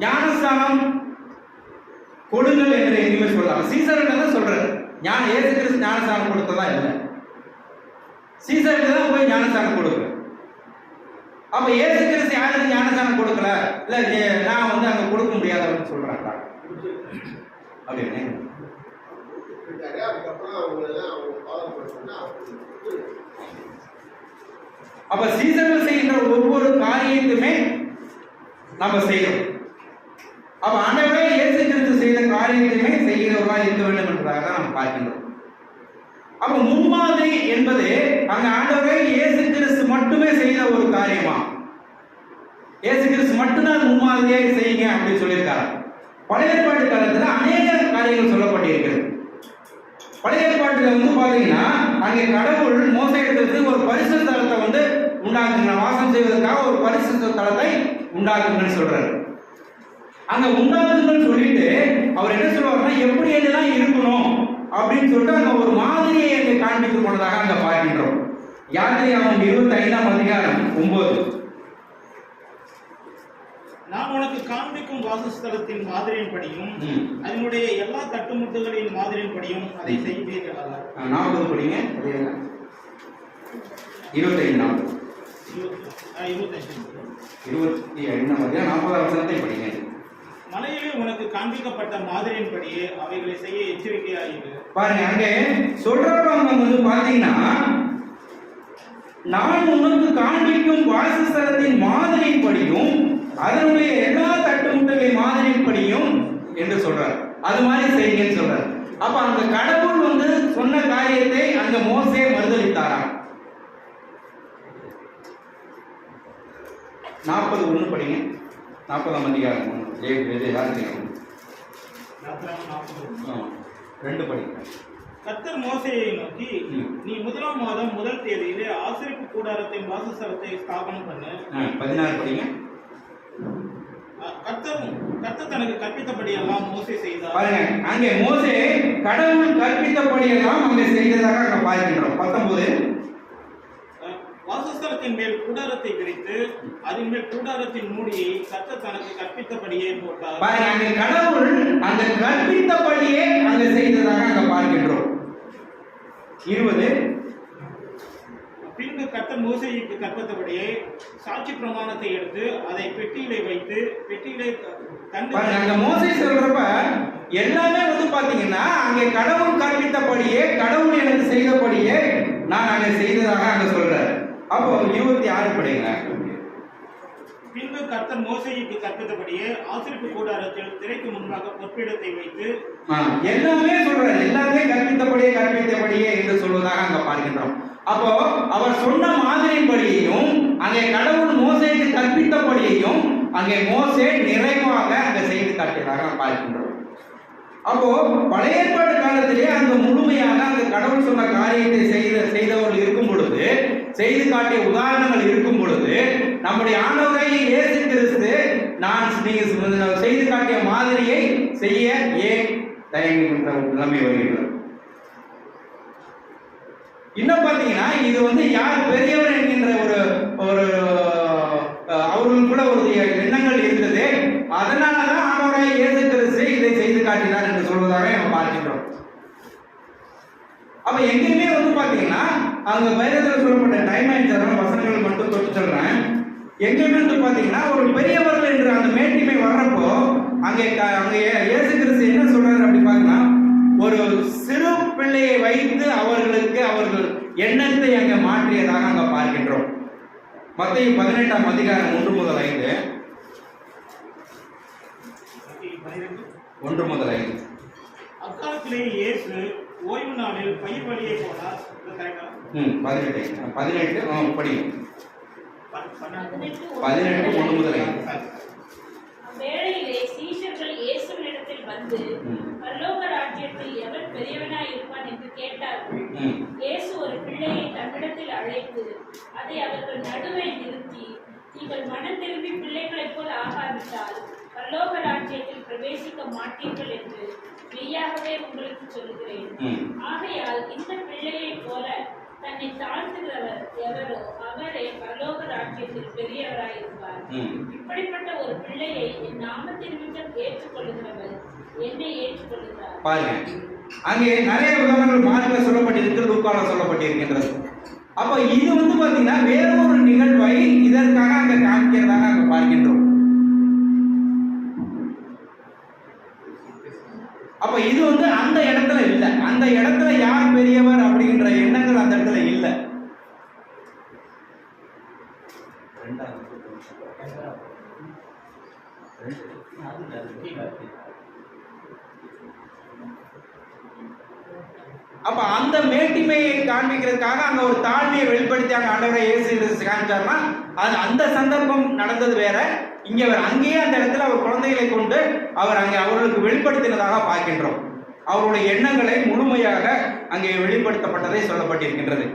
ஞானஸ்தானம் கொடுங்கள் என்று எங்கேயுமே சொல்லலாம். சீசர்கிட்ட தான் சொல்றாரு, இயேசு கிறிஸ்து ஞானஸ்தானம் கொடுத்ததா இல்லை, சீசர்கிட்ட தான் போய் ஞானஸ்தானம் கொடுக்குற. அப்ப இயேசு கிறிஸ்து யாருக்கு ஞானஸ்தானம் கொடுக்கல, இல்ல நான் வந்து அங்க கொடுக்க முடியாது அப்படின்னு சொல்றாங்க அப்படின்னு. அப்ப சீசர்கள் செய்கின்ற ஒவ்வொரு காரியத்துமே நம்ம செய்யறோம். அப்ப ஆண்டவரே இயேசு கிறிஸ்து செய்த காரியத்தையுமே செய்கிறவர்களா இருக்க வேண்டும் என்பதாக நாம் பார்க்கின்றோம். அப்ப முன்மாதிரி என்பது அங்க ஆண்டவரே இயேசு கிறிஸ்து மட்டுமே செய்த ஒரு காரியமா, இயேசு கிறிஸ்து மட்டும்தான் முன்மாதிரியாக செய்யுங்க அப்படின்னு சொல்லியிருக்காரு. பழைய ஏற்பாட்டு காலத்துல அநேக காரியங்கள் சொல்லப்பட்டிருக்கிறது. பழைய ஏற்பாட்டுல வந்து பாத்தீங்கன்னா அங்கே கடவுள் மோசேயிடத்திற்கு ஒரு பரிசுத்த தலத்தை வந்து உண்டாக்குங்க, வாசம் செய்வதற்காக ஒரு பரிசுத்த தலத்தை உண்டாக்குங்கன்னு சொல்றாரு. அங்க உண்டாக்குங்கன்னு சொல்லிட்டு அவர் என்ன சொல்றாருன்னா எப்படி எல்லாம் இருக்கணும் அப்படின்னு சொல்லிட்டு அங்க ஒரு மாதிரியை அங்கே காண்பித்து கொண்டதாக அங்க பார்க்கின்றோம். யாத்திரையாகமம் 25ஆம் அதிகாரம் 9. நான் உனக்கு காண்பிக்கும் வாசஸ்தலத்தின் மாதிரியின்படியும் அதனுடைய எல்லா தட்டுமுட்டுகளின் மாதிரியின்படியும் அதை செய்வீர்கள். 40 படிங்க. 25 40ஆம் வசனத்தை படிங்க. மலையிலே உனக்கு காண்பிக்கப்பட்ட மாதிரியின்படியே அவைகளை செய்ய எச்சரிக்கையாயிரு. பாருங்க அங்கே சொல்றவங்க வந்து பாத்தீங்கன்னா நான் உனக்கு காண்பிக்கும் வாசஸ்தலத்தின் மாதிரியின்படியும் அதனுடைய எல்லா தட்டுமுட்டுகளின் மாதிரியின்படியும் என்று சொல்றார். அது மாதிரி செய்யுங்கன்னு சொல்றார். அப்ப அந்த கடவுள் வந்து சொன்ன காரியத்தை அந்த மோசே மறுதளித்தாராம். 41 படிங்க. 40ஆம் அதிகாரம் 2 படிங்க. கர்த்தர் மோசேயை நோக்கி, நீ 1ஆம் மாதம் 1 தேதியிலே ஆசரிப்பு கூடாரத்தின் வாசஸ்தலத்தை ஸ்தாபனம் பண்ணு. 16 படிங்க. கர்த்தர் தனக்கு கற்பித்தபடியெல்லாம் மோசே செய்தார். பாருங்க அங்கே மோசே கடவுள் கற்பித்தபடியெல்லாம் அங்கே செய்ததாக அங்க பார்க்கின்றோம். 19 வாசஸ்தலத்தின் மேல் கூடாரத்தை விரித்து அதன் மேல் கூடாரத்தின் மூடியை கர்த்தர் தனக்கு கற்பித்தபடியே போட்டார். பாருங்க அங்கே கடவுள் அந்த கற்பித்தபடியே அங்க செய்ததாக அங்க பார்க்கின்றோம். 20 பின்பு கர்த்தர் மோசேயுக்கு கற்பத்தபடியே சாட்சி பிரமாணத்தை எடுத்து அதை பெட்டியிலே வைத்து பெட்டியிலே அங்க மோசே சொல்றப்ப எல்லாமே வந்து பாத்தீங்கன்னா அங்கே கடவுள் கற்பித்தபடியே கடவுள் எனக்கு செய்தபடியே நான் அங்க செய்ததாக அங்க சொல்றேன். அப்போ 26 படிங்க. பின்பு கர்த்தர் மோசேயுக்கு கற்பித்தபடியே ஆசரிப்பு கூடாரத்தில் திரைக்கு முன்பாக பொற்பிடத்தை வைத்து எல்லாமே சொல்றாரு. எல்லாமே கற்பித்தபடியே என்று சொல்வதாக அங்க பார்க்கின்றோம். அப்போ அவர் சொன்ன மாதிரியின்படியையும் அங்கே கடவுள் மோசேக்கு கற்பித்தபடியையும் அங்கே மோசே நிறைவாக அங்க செய்து காட்டியதாக பார்க்கின்றோம். அப்போ பழைய ஏற்பாட்டு காலத்திலே அந்த முழுமையாக அந்த கடவுள் சொன்ன காரியத்தை செய்தவர்கள் இருக்கும் பொழுது, செய்து காட்டிய உதாரணங்கள் இருக்கும் பொழுது, நம்முடைய ஆண்டவராகிய இயேசு கிறிஸ்து நீங்க செய்து காட்டிய மாதிரியை செய்ய ஏன் தயங்குகின்ற நிலைமை வருகிறது? இன்னும் பாத்தீங்கன்னா இது வந்து யார் பெரியவர் என்கின்ற ஒரு அவர்களுக்குள்ள ஒரு எண்ணங்கள் இருந்தது. அதனாலதான் ஆண்டவராகிய இயேசு கிறிஸ்து இதை செய்து காட்டினார் என்று சொல்வதாக நம்ம பார்க்கின்றோம். அப்ப எங்கேயுமே வந்து பாத்தீங்கன்னா அங்க வேதத்துல சொல்லப்பட்ட டைம் ஆயிடுச்சு, வசனங்கள் மட்டும் தொட்டு சொல்றேன். எங்கேயுமே வந்து பாத்தீங்கன்னா ஒரு பெரியவர்கள் என்று அந்த மேட்டிமை வர்றப்போ அங்கே இயேசு கிறிஸ்து என்ன சொல்றாரு அப்படி பாத்தீங்கன்னா, ஒரு சிறு பிள்ளையை வைத்து அவர்களுக்கு அவர்கள் எண்ணத்தை அங்க மாற்றியதாக அங்க பார்க்கின்றோம். மத்தேயு 18ஆம் அதிகாரம் 1 முதல் 5. 1 முதல் 5. அக்காலத்திலே இயேசு ஓய்வு நாளில் பயிர் வழியே போனார். 18 படி. 18 1 முதல் 5. வேளையிலே சீஷர்கள் இயேசுவினிடத்தில் வந்து பரலோக ராஜ்யத்தில் எவன் பெரியவனாய் இருப்பான் என்று கேட்டார்கள். இயேசு ஒரு பிள்ளையை தம்மிடத்தில் அழைத்து அதை அவர்கள் நடுவே நிறுத்தி, நீங்கள் மனம் திரும்பி பிள்ளைகளைப் போல் ஆகாவிட்டால் பரலோக ராஜ்யத்தில் பிரவேசிக்க மாட்டீர்கள் என்று மெய்யாகவே உங்களுக்கு சொல்லுகிறேன். ஆகையால் இந்த பிள்ளையைப் போல தன்னை தாழ்த்துகிறவர் எவரோ அவரே பரலோக ராஜ்யத்தில் பெரியவராயிருப்பார். இப்படிப்பட்ட ஒரு பிள்ளையை என் நாமத்தின் நிமித்தம் ஏற்றுக்கொள்ளுகிறவர் என்னை ஏற்றுக்கொள்கிறார். பாருங்க, அங்கே நிறைய உதாரணங்கள் மார்க்ல சொல்லப்பட்டிருக்கு, லூக்கால சொல்லப்பட்டிருக்கின்றது. அப்ப இது வந்து பாத்தீங்கன்னா வேற ஒரு நிகழ்வை இதற்காக அங்க காமிக்கிறதாக அங்க பார்க்கின்றோம். அப்ப இது வந்து அந்த இடத்துல இல்ல, அந்த இடத்துல யார் பெரியவர் அப்படிங்கிற எண்ணங்கள் அந்த இடத்துல இல்ல. அப்ப அந்த மேட்டிமையை காண்பிக்கிறதுக்காக அங்க ஒரு தாழ்மையை வெளிப்படுத்தி அங்க ஆண்டவரை இயேசு காமிச்சாருன்னா அது அந்த சந்தர்ப்பம் நடந்தது வேற. இங்க அங்கேயே அந்த இடத்துல அவர் குழந்தைகளை கொண்டு அவர் அங்கே அவர்களுக்கு வெளிப்படுத்தினதாக பார்க்கின்றோம். அவருடைய எண்ணங்களை முழுமையாக அங்கே வெளிப்படுத்தப்பட்டதை சொல்லப்பட்டிருக்கின்றது.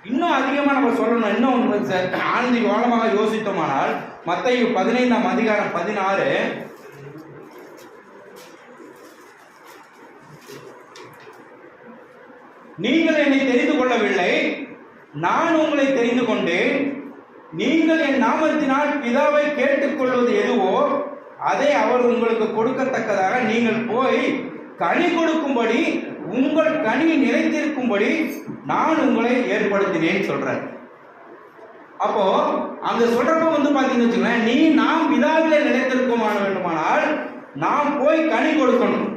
இன்னும் அதிகமா நம்ம சொல்லணும், இன்னும் ஆழ்ந்து ஆழமாக யோசித்தோமானால் மத்தேயு 15ஆம் அதிகாரம் 16. நீங்கள் என்னை தெரிந்து கொள்ளவில்லை, நான் உங்களை தெரிந்து கொண்டேன். நீங்கள் என் நாமத்தினால் பிதாவை கேட்டுக்கொள்வது எதுவோ அதை அவர் உங்களுக்கு கொடுக்கத்தக்கதாக நீங்கள் போய் கனி கொடுக்கும்படி உங்கள் கனி நிலைத்திருக்கும்படி நான் உங்களை ஏற்படுத்தினேன் சொல்றார். அப்போ அங்க சொல்றப்ப வந்து பாத்தீங்கன்னு வச்சுக்கோங்களேன், நாம் பிதாவிலே நிலைத்திருக்குமான வேண்டுமானால் நாம் போய் கனி கொடுக்கணும்.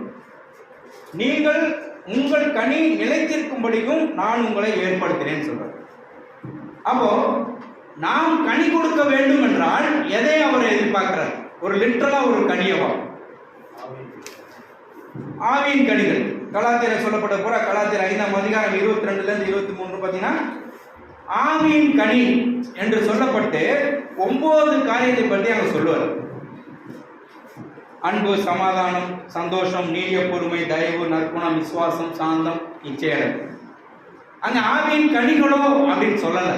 நீங்கள் உங்கள் கனி நிலைத்திருக்கும்படியும் நான் உங்களை ஏற்படுத்தினேன் சொல்றார். அப்போ நாம் கனி கொடுக்க வேண்டும் என்றால் எதை அவர் எதிர்பார்க்கிறார்? ஒரு லிட்டரலா ஒரு கனியவா? ஆவியின் கனிகள் கலாத்தியர் சொல்லப்பட்ட பூரா கலாத்தியர் 5ஆம் அதிகாரம் 22 இருந்து 23 பார்த்தீங்கன்னா ஆவியின் கனி என்று சொல்லப்பட்டு 9 காரியத்தை பற்றி அங்க சொல்லுவார். அன்பு, சமாதானம், சந்தோஷம், நீடிய பொறுமை, தயவு, நற்குணம், விசுவாசம், சாந்தம், இச்சையடல். அங்க ஆவியின் கனிகளோ அப்படின்னு சொல்லல,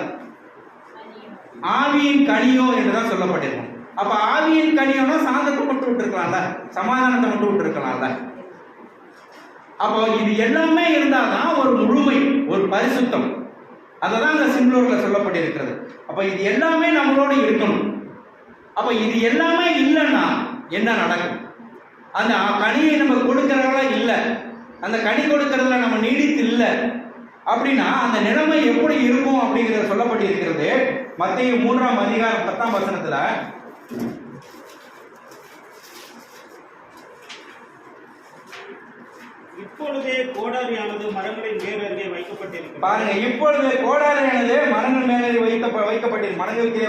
ஆவியின் கனியோ என்றுதான் சொல்லப்பட்டிருக்கும். அப்ப ஆவியின் கனியோனா சாந்தத்தை மட்டும் விட்டுருக்கலாம்ல, சமாதானத்தை மட்டும் விட்டுருக்கலாம்ல. அப்போ இது எல்லாமே இருந்தாதான் ஒரு முழுமை, ஒரு பரிசுத்தம். அததான் அந்த சிம்லூர்ல சொல்லப்பட்டிருக்கிறது. அப்ப இது எல்லாமே நம்மளோட இருக்கணும். அப்ப இது எல்லாமே இல்லைன்னா என்ன நடக்கும்? அந்த கனியை நம்ம கொடுக்கறவங்களா இல்ல, அந்த கனி கொடுக்கறதுல நம்ம நீடித்து இல்லை அப்படின்னா அந்த நிலைமை எப்படி இருக்கும் அப்படிங்கிறத சொல்லப்பட்டிருக்கிறது. மத்தேயு 3ஆம் அதிகாரம் 10ஆம் வசனத்துல, இப்பொழுதே கோடாரியானது மரங்களின் வேர் அருகே வைக்கப்பட்டிருக்கிறது. பாருங்க, இப்பொழுது கோடாரியானது மரங்கள் மேலே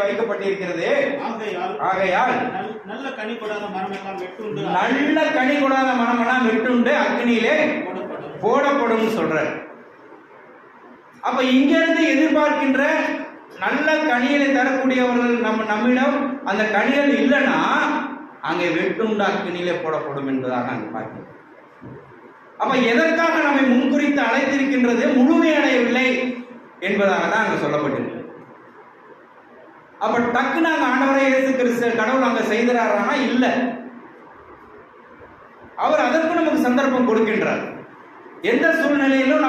வைக்கப்பட்டிருக்கிறது. ஆகையால் நல்ல கனி கொடாத மரமெல்லாம் வெட்டுண்டு, நல்ல கனி கொடாத மரமெல்லாம் வெட்டுண்டு அக்னியிலே போடப்படும் சொல்ற. அப்ப இங்க இருந்து எதிர்பார்க்கின்ற நல்ல கனிகளை தரக்கூடியவர்கள் நம்மிடம் அந்த கனிகள் இல்லைன்னா அங்கே வெட்டுண்டு அக்னியிலே போடப்படும் என்பதாக அங்கு பார்க்கிறோம். அப்ப எதற்காக நம்மை முன்குறித்து அழைத்திருக்கின்றது? முழுமையடையவில்லை என்பதாக தான் அங்க சொல்லப்பட்டிருக்கு. அப்ப டக்குன்னு அங்க ஆண்டவரை இயேசு கிறிஸ்து கடவுள் அங்க செய்கிறாரானா இல்ல, அவர் அதற்கு நமக்கு சந்தர்ப்பம் கொடுக்கின்றார். எந்த சூழ்நிலையிலும்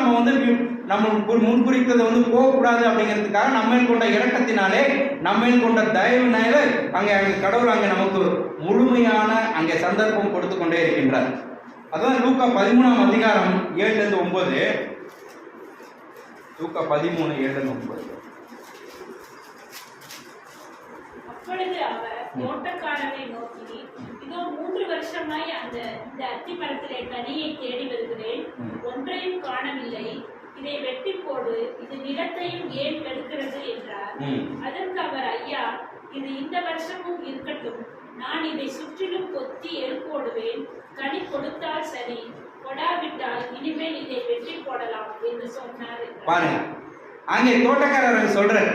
நம்ம முன்குறித்ததை போகக்கூடாது அப்படிங்கிறதுக்காக நம்ம கொண்ட இரக்கத்தினாலே, நம்ம கொண்ட தயவினால அங்கே கடவுள் அங்கே நமக்கு முழுமையான அங்கே சந்தர்ப்பம் கொடுத்து கொண்டே இருக்கின்றார். அதான் லூக்கா 13ஆம் அதிகாரம் 7-9. லூக்கா 13:7-9. அப்பொழுது அவர் தோட்டக்காரரை நோக்கி, இதோ 3 வருஷமாய் இந்த அத்தி மரத்திலே கனியை தேடி வருகிறேன், ஒன்றையும் காணவில்லை. இதை வெட்டி போடு, இது நிலத்தையும் ஏன் கெடுக்கிறது என்றார். அதற்கு அவர், ஐயா, இது இந்த வருஷமும் இருக்கட்டும், நான் இதை சுற்றிலும் கொத்தி எருப்போடுவேன். கனி கொடுத்தால் சரி, கொடாவிட்டால் இனிமேல் இதை வெட்டி போடலாம் என்று சொன்னார். பாருங்க, அங்கே தோட்டக்காரர் சொல்றார்,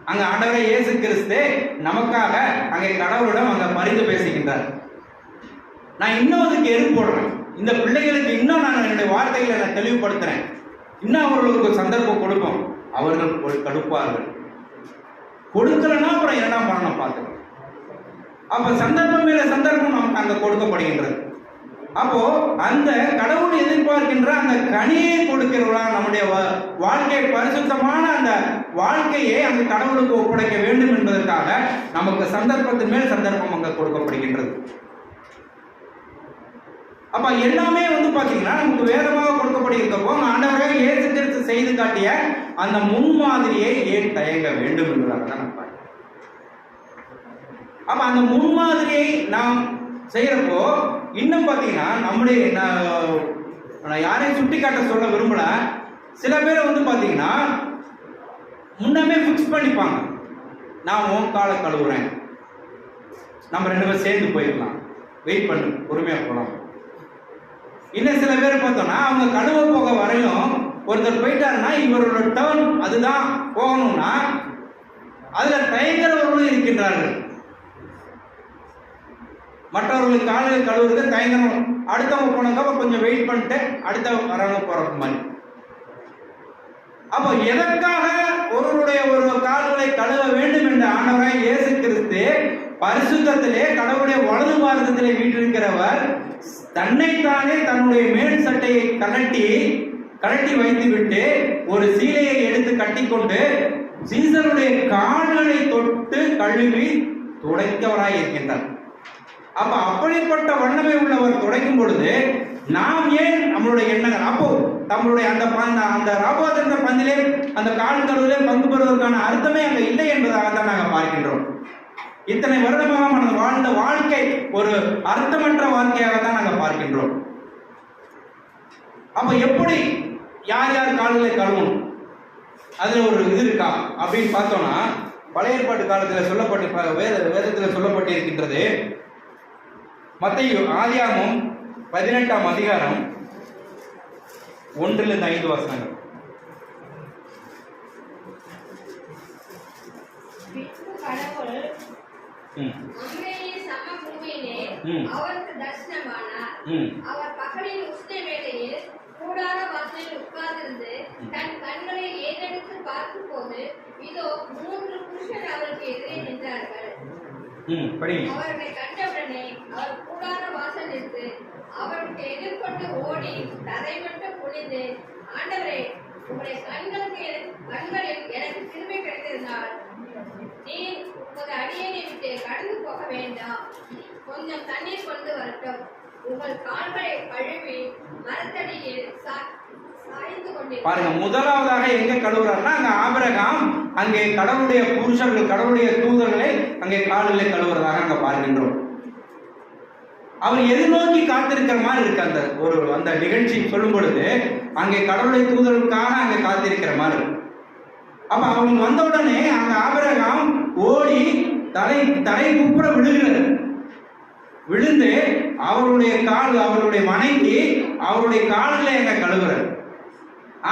அங்க ஆண்டவரே இயேசு கிறிஸ்து நமக்காக அங்கே கடவுளிடம் அங்க பரிந்து பேசுகின்றார். நான் இன்னும் அதுக்கு எதிர்ப்பு போடுறேன், இந்த பிள்ளைகளுக்கு இன்னும் நான் என்னுடைய வார்த்தைகளை நான் தெளிவுபடுத்துறேன், இன்னும் அவர்களுக்கு ஒரு சந்தர்ப்பம் கொடுப்போம். அவர்கள் கடுப்பார்கள், கொடுக்கலன்னா அப்புறம் இரண்டாம் மரணம் பார்த்துக்கலாம். அப்ப சந்தர்ப்பம் மேல சந்தர்ப்பம் நமக்கு அங்க கொடுக்கப்படுகின்றது. அப்போ அந்த கடவுள் எதிர்பார்க்கின்ற அந்த கனியை கொடுக்கிறவர்களா நம்முடைய வாழ்க்கை பரிசுத்தமான அந்த வாழ்க்கையை அந்த கடவுளுக்கு ஒப்படைக்க வேண்டும் என்பதற்காக நமக்கு சந்தர்ப்பத்தின் மேல் சந்தர்ப்பம் அங்க கொடுக்கப்படுகின்றது. அப்ப எல்லாமே பாத்தீங்கன்னா நமக்கு வேதமாக கொடுக்கப்படுகிறப்போ ஆண்டவரே இயேசு கிறிஸ்து செய்து காட்டிய அந்த முன்மாதிரியை ஏன் தயங்க வேண்டும் என்பதாக தான் நம்ம பார்க்கிறோம். அப்ப அந்த முன்மாதிரியை நாம் செய்யறப்போ இன்னும் பாத்தீங்கன்னா நம்முடைய நான் யாரையும் சுட்டி காட்ட சொல்ல விரும்பல, சில பேர் பாத்தீங்கன்னா முன்னமே பிக்ஸ் பண்ணிப்பாங்க, நான் உன் காலை கழுவுறேன், நம்ம 2 பேரும் சேர்ந்து போயிடலாம், வெயிட் பண்ணு, பொறுமையா போகலாம். இன்னும் சில பேர் பார்த்தோம்னா அவங்க கழுவ போக வரையும் ஒருத்தர் போயிட்டாருன்னா இவரோட டர்ன் அதுதான் போகணும்னா அதுல தயங்குறவர்களும் இருக்கின்றார்கள். மற்றவர்களுக்கு காலையில் கழுவுறது தயங்கணும், அடுத்தவங்க போனதுக்கு கொஞ்சம் வெயிட் பண்ணிட்டு அடுத்த வரவங்க போறப்ப மாதிரி. அப்போ எதற்காக ஒருவருடைய ஒரு கால்களை கழுவ வேண்டும் என்ற ஆண்டவராய் இயேசு கிறிஸ்து பரிசுத்தத்திலே கடவுளுடைய வலது பாரதத்திலே வீற்றிருக்கிறவர் தன்னைத்தானே தன்னுடைய மேல் சட்டையை கழட்டி வைத்துவிட்டு ஒரு சீலையை எடுத்து கட்டிக்கொண்டு சீசருடைய கால்களை தொட்டு கழுவி துடைத்தவராய் இருக்கின்றார். அப்ப அப்படிப்பட்ட வண்ணமே உள்ளவர் துடைக்கும் பொழுது நாம் ஏன் நம்மளுடைய எண்ணங்கள் அப்போ நம்மளுடைய அந்த ராபோதன பந்திலே அந்த கால் கழுவிலே பங்கு பெறுவதற்கான அர்த்தமே அங்க இல்லை என்பதாக தான் நாங்கள் பார்க்கின்றோம். இத்தனை வருடமாக நம்ம வாழ்ந்த வாழ்க்கை ஒரு அர்த்தமற்ற வாழ்க்கையாக தான் நாங்கள் பார்க்கின்றோம். அப்ப எப்படி யார் யார் கால்களை கழுவணும் அதுல ஒரு இது இருக்கா அப்படின்னு பார்த்தோம்னா பழைய ஏற்பாட்டு காலத்தில் சொல்லப்பட்டு வேதத்தில் சொல்லப்பட்டிருக்கின்றது. மத்தேயு ஆதியாகமம் 18ஆம் அதிகாரம் 1-5 வசனங்கள். அவருக்கு தரிசனமானார். அவர் பகலில் உஷ்ண வேளையில் கூடார வாசலில் உட்கார்ந்திருந்து தன் கண்களை ஏறெடுத்து பார்க்கும் போது இதோ 3 புருஷர் அவருக்கு எதிரே நின்றார்கள். அவர்களை கண்டவுடனே அவர் கூடார வாசலிற்கு அவருக்கு எதிர்கொண்டு ஓடி தரை மட்டும் குனிந்து, ஆண்டவரே, உங்களுடைய கண்களில் எனக்கு கிருபை கிடைத்திருந்தால் நீர் உமது அடியேனை விட்டு கடந்து போக வேண்டாம், கொஞ்சம் தண்ணீர் கொண்டு வரட்டும், உங்கள் கால்களை கழுவி மரத்தடியில் சாய்ந்து கொண்டீர்கள். பாருங்க, முதலாவதாக எங்க கழுவுறாருன்னா அங்க ஆபிரகாம் அங்கே கடவுளுடைய புருஷர்கள், கடவுளுடைய தூதர்களை அங்கே காலிலே கழுவுறதாக அங்க பார்க்கின்றோம். அவர் எதிர்நோக்கி காத்திருக்கிற மாதிரி இருக்கு அந்த நிகழ்ச்சி சொல்லும் பொழுது, அங்கே கடவுளுடைய தூதர்களுக்காக அங்கே காத்திருக்கிற மாதிரி இருக்கு. அப்ப அவங்க வந்த உடனே அங்க ஆபிரகாம் ஓடி தலை குப்புற விழுந்து அவருடைய மனைவி அவருடைய கால்களை எங்க கழுவுறார்.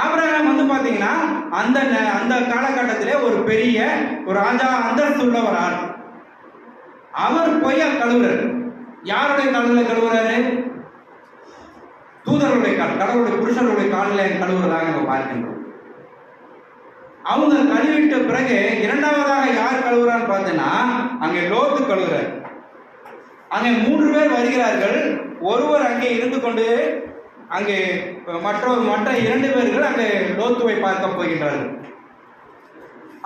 ஆபிரகாம் வந்து பாத்தீங்கன்னா அந்த காலகட்டத்திலே ஒரு பெரிய ஒரு ராஜா அந்தஸ்து உள்ள ஒரு ஆள். அவர் போய் கழுவுறாரு. யாருடைய காலில் கழுவுறாரு? தூதர்களுடைய கால், கடவுளுடைய புருஷர்களுடைய காலில் கழுவுறதாக நம்ம பார்க்கின்றோம். அவங்க கழுவிட்ட பிறகு இரண்டாவதாக யார் கழுவுறான்னு பார்த்தீங்கன்னா அங்கே லோத்து கழுவுறார். அங்கே 3 பேர் வருகிறார்கள். ஒருவர் அங்கே இருந்து கொண்டு அங்கே மற்ற 2 பேர்கள் அங்கே லோத்துவை பார்க்க போகின்றார்கள்.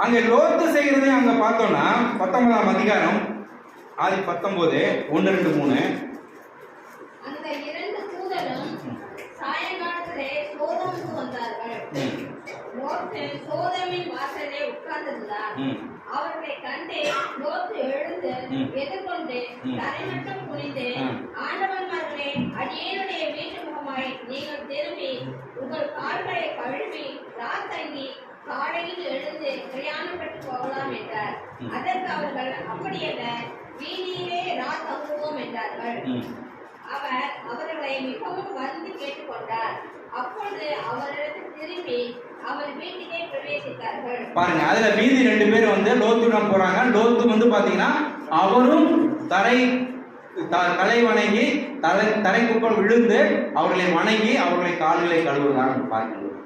அங்கே லோத்து செய்கிறதை அங்க பார்த்தோம்னா 19ஆம் அதிகாரம் ஆதி 19 1 2 3. அந்த 2 தூதரும் சாயங்காலத்திலே சோதோமுக்கு வந்தார்கள். லோத்து சோதோமின் வாசலிலே உட்கார்ந்திருந்தார். அவர்களை கண்டு லோத்து எழுந்து எதிர்கொண்டு தரைமட்டம் குனிந்து, ஆண்டவன்மார்களே, அடியேனுடைய வீட்டு முகமாய் நீங்கள் திரும்பி உங்கள் கால்களை கழுவி ராத்தங்கி காலையில் எழுந்து பிரயாணப்பட்டு போகலாம் என்றார். அதற்கு அவர்கள் அப்படியல்ல, வீதியிலே ராத்தங்குவோம் என்றார்கள். அவர் அவர்களை மிகவும் வந்து கேட்டுக்கொண்டார். அப்பொழுது அவரிடத்தில் திரும்பி அவர் வீட்டிலே பிரவேசித்தார்கள். பாருங்க, அதுல மீதி 2 பேர் வந்து லோத்துடன் போறாங்க. லோத்து வந்து பாத்தீங்கன்னா அவரும் தலை வணங்கி தரைக்குப்பம் விழுந்து அவர்களை வணங்கி அவர்களை கால்களை கழுவுவதாக பார்க்கிறோம்.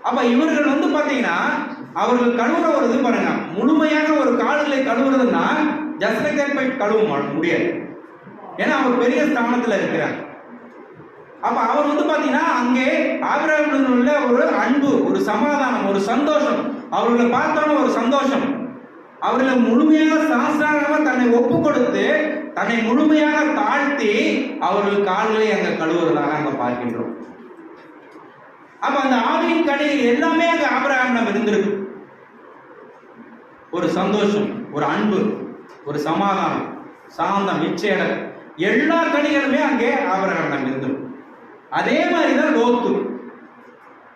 அப்ப இவர்கள் வந்து பாத்தீங்கன்னா அவர்கள் கழுவுற ஒரு இது பாருங்க, முழுமையாக ஒரு கால்களை கழுவுறதுன்னா ஜஸ்ட் கழுவ முடியாது. ஏன்னா அவர் பெரிய ஸ்தானத்துல இருக்கிறார். அப்ப அவர் வந்து பாத்தீங்கன்னா அங்கே ஆபிரகாமுடன் உள்ள ஒரு அன்பு, ஒரு சமாதானம், ஒரு சந்தோஷம், அவர்களை பார்த்தோன்னு ஒரு சந்தோஷம், அவர்களை முழுமையாக சாஸ்திரமாக தன்னை ஒப்பு கொடுத்து தன்னை முழுமையாக தாழ்த்தி அவர்கள் கால்களை அங்க கழுவுறதாக அங்க பார்க்கின்றோம். அப்ப அந்த ஆவியின் கனிகள் எல்லாமே அங்க ஆபிரகாமிடம் இருந்திருக்கு. ஒரு சந்தோஷம், ஒரு அன்பு, ஒரு சமாதானம், சாந்தம், இச்சையடல், எல்லா கனிகளுமே அங்கே ஆபிரகாமிடம் இருந்திருக்கு. அதே மாதிரிதான் லோத்து.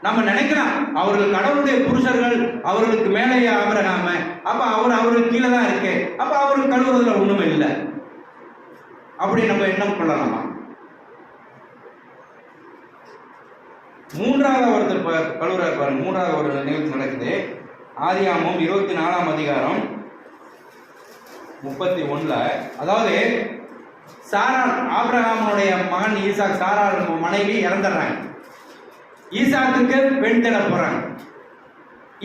நம்ம நினைக்கலாம் அவர்கள் கடவுளுடைய புருஷர்கள், அவர்களுக்கு மேலேயே ஆபிரகாம, அப்ப அவருக்கு கீழே தான் இருக்கு, அப்ப அவர்கள் கழுவுறதுல ஒண்ணுமே இல்லை அப்படி நம்ம எண்ணம் கொள்ளலாமா? 3வது ஒருத்தர் கழுவுறாரு பாருங்க. 3வது ஒரு நிகழ்ச்சி நடக்குது. ஆதியாகமம் 24ஆம் அதிகாரம் 31. அதாவது சாராள், ஆபிரகாமுடைய மகன் ஈசாக், சாராள் மனைவி இறந்துடுறாங்க. ஈசாக்குக்கு பெண் தேட போறாங்க.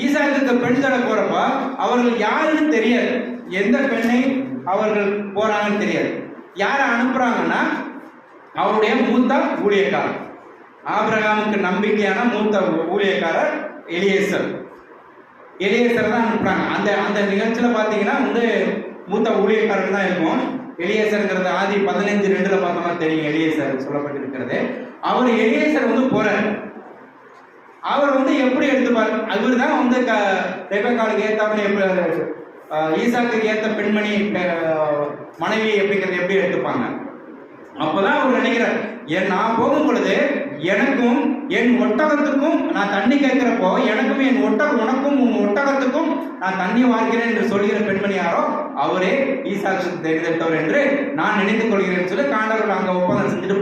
ஈசாக்குக்கு பெண் தேட போறப்ப அவர்கள் யாருன்னு தெரியாது, எந்த பெண்ணை அவர்கள் போறாங்கன்னு தெரியாது. யாரை அனுப்புறாங்கன்னா அவருடைய மூத்த ஊழியக்காரர், ஆபிரகாமுக்கு நம்பிக்கையான மூத்த ஊழியக்காரர் எலியேசர் தான் அனுப்புறாங்க. அந்த நிகழ்ச்சியில பாத்தீங்கன்னா வந்து மூத்த ஊழியக்காரர் தான் இருக்கும். எலியேசர்ங்கிறது ஆதி 15:2 பார்த்தோம்னா தெரியும். எலியேசர் சொல்லப்பட்டிருக்கிறது. அவர் எலியேசர் வந்து போறார். அவர் வந்து எப்படி எடுத்துப்பார்? அவர் தான் வந்து ரெபெக்காளுக்கு ஏத்தாப்புல எப்படி ஈசாக்கு ஏத்த பெண்மணி மனைவி எப்படிங்கிறது எப்படி எடுத்துப்பாங்க? அப்பதான் அவர் நினைக்கிறார், நான் போகும் பொழுது எனக்கும் என் ஒட்டகத்துக்கும் நான் தண்ணி கேட்கிறப்போ எனக்கும் என் உனக்கும் உன் ஒட்டகத்துக்கும் நான் தண்ணி வார்க்கிறேன் என்று சொல்கிற பெண்மணி யாரோ அவரே ஈசாக்கு தேர்ந்தெடுத்தவர் என்று நான் நினைத்துக் கொள்கிறேன் சொல்லி காண்டவர்கள் அங்க ஒப்பந்தம் செஞ்சுட்டு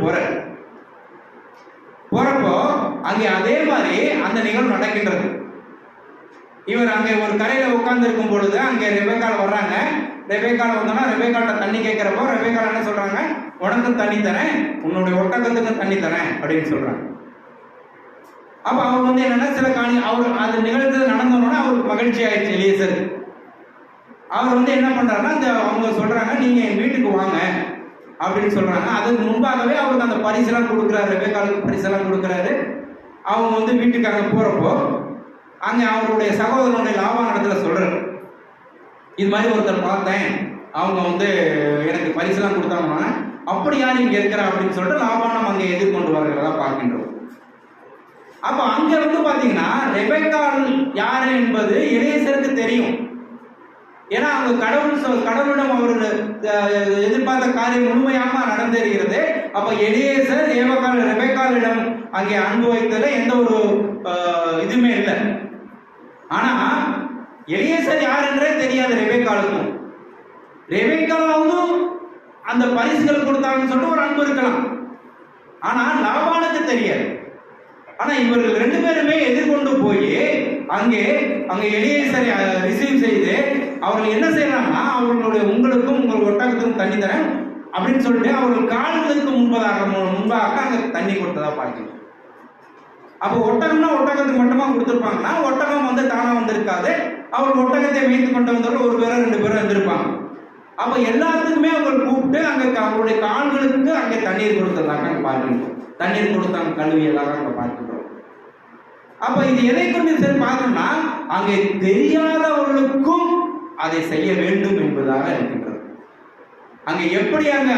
போறப்போ அங்கே அதே மாதிரி அந்த நிகழ்வு நடக்கின்றது. இவர் அங்கே ஒரு கரையில உட்கார்ந்து இருக்கும் பொழுது அங்கே ரெபெக்காள் வர்றாங்க. ரெபெக்காள் வந்தோன்னா ரெபெக்காள்கிட்ட தண்ணி கேட்கிறப்போ ரெபெக்காள் என்ன சொல்றாங்க, உனக்கும் தண்ணி தரேன், உன்னுடைய ஒட்டகத்துக்கும் தண்ணி தரேன் அப்படின்னு சொல்றாங்க. அப்ப அவர் வந்து என்னன்னா சில அவர் அந்த நிகழ்ச்சி நடந்தோன்னா அவருக்கு மகிழ்ச்சி ஆயிடுச்சு எலியேசர். அவர் வந்து என்ன பண்றாருன்னா அவங்க சொல்றாங்க, நீங்க என் வீட்டுக்கு வாங்க அப்படின்னு சொல்றாங்க. அதுக்கு முன்பாகவே அவருக்கு அந்த பரிசெல்லாம் கொடுக்குறாரு, ரெபெக்காளுக்கு பரிசெல்லாம் கொடுக்குறாரு. அவங்க வந்து வீட்டுக்கு அங்க போறப்போ அங்க அவருடைய சகோதரனுடைய லாபான் இடத்துல சொல்றாரு, இது மாதிரி ஒருத்தர் பார்த்தேன், அவங்க வந்து எனக்கு பரிசெல்லாம் கொடுத்தாங்கன்னா அப்படி யார் இங்க இருக்கிறா அப்படின்னு சொல்லிட்டு லாபானம் அங்கே எதிர்கொண்டு வருகிறதா பார்க்கின்றோம். அப்ப அங்க வந்து பாத்தீங்கன்னா ரெபெக்காள் யாரு என்பது எலியேசருக்கு தெரியும். ஏன்னா அவங்க கடவுளிடம் அவர்கள் எதிர்பார்த்த காரியம் முழுமையாக நடந்தேறுகிறது. அப்ப எலியேசர் ரெபெக்காளிடம் அங்கே அன்பு வைத்ததுல எந்த ஒரு இதுவுமே இல்லை. ஆனா எலியேசர் யார் என்றே தெரியாது ரெபெக்காளுக்கும். ரெபெக்காளாவது அந்த பரிசுகள் கொடுத்தாங்கன்னு சொல்லிட்டு ஒரு அன்பு இருக்கலாம். ஆனா லாபானுக்கு தெரியாது. ஆனா இவர்கள் ரெண்டு பேருமே எதிர்கொண்டு போய் அங்கே எலியேசரை ரிசீவ் செய்து அவர்கள் என்ன செய்யறாங்கன்னா அவர்களுடைய உங்களுக்கும் உங்கள் ஒட்டகத்துக்கும் தண்ணி தரேன் அப்படின்னு சொல்லிட்டு அவர்கள் கால்களுக்கு முன்பாக அங்க தண்ணி கொடுத்ததா பார்க்கணும். அப்போ ஒட்டகம்னா ஒட்டகத்துக்கு மட்டுமா கொடுத்துருப்பாங்கன்னா ஒட்டகம் வந்து தானா வந்திருக்காது. அவர் ஒட்டகத்தை மேய்த்து கொண்டு வந்தவர்கள் ஒரு பேரோ ரெண்டு பேரும் வந்திருப்பாங்க. அப்ப எல்லாத்துக்குமே அவங்க கூப்பிட்டு அங்க அவருடைய கால்களுக்கு அங்கே தண்ணீர் கொடுத்ததாக அங்க பார்க்கணும். தண்ணீர் கொடுத்தாங்க கழுவியதாக அங்க பார்க்கின்றோம். அப்ப இது எதை கொண்டு சரி பார்க்கணும்னா அங்கே தெரியாதவர்களுக்கும் அதை செய்ய வேண்டும் என்பதாக இருக்கின்றது. அங்க எப்படி அங்க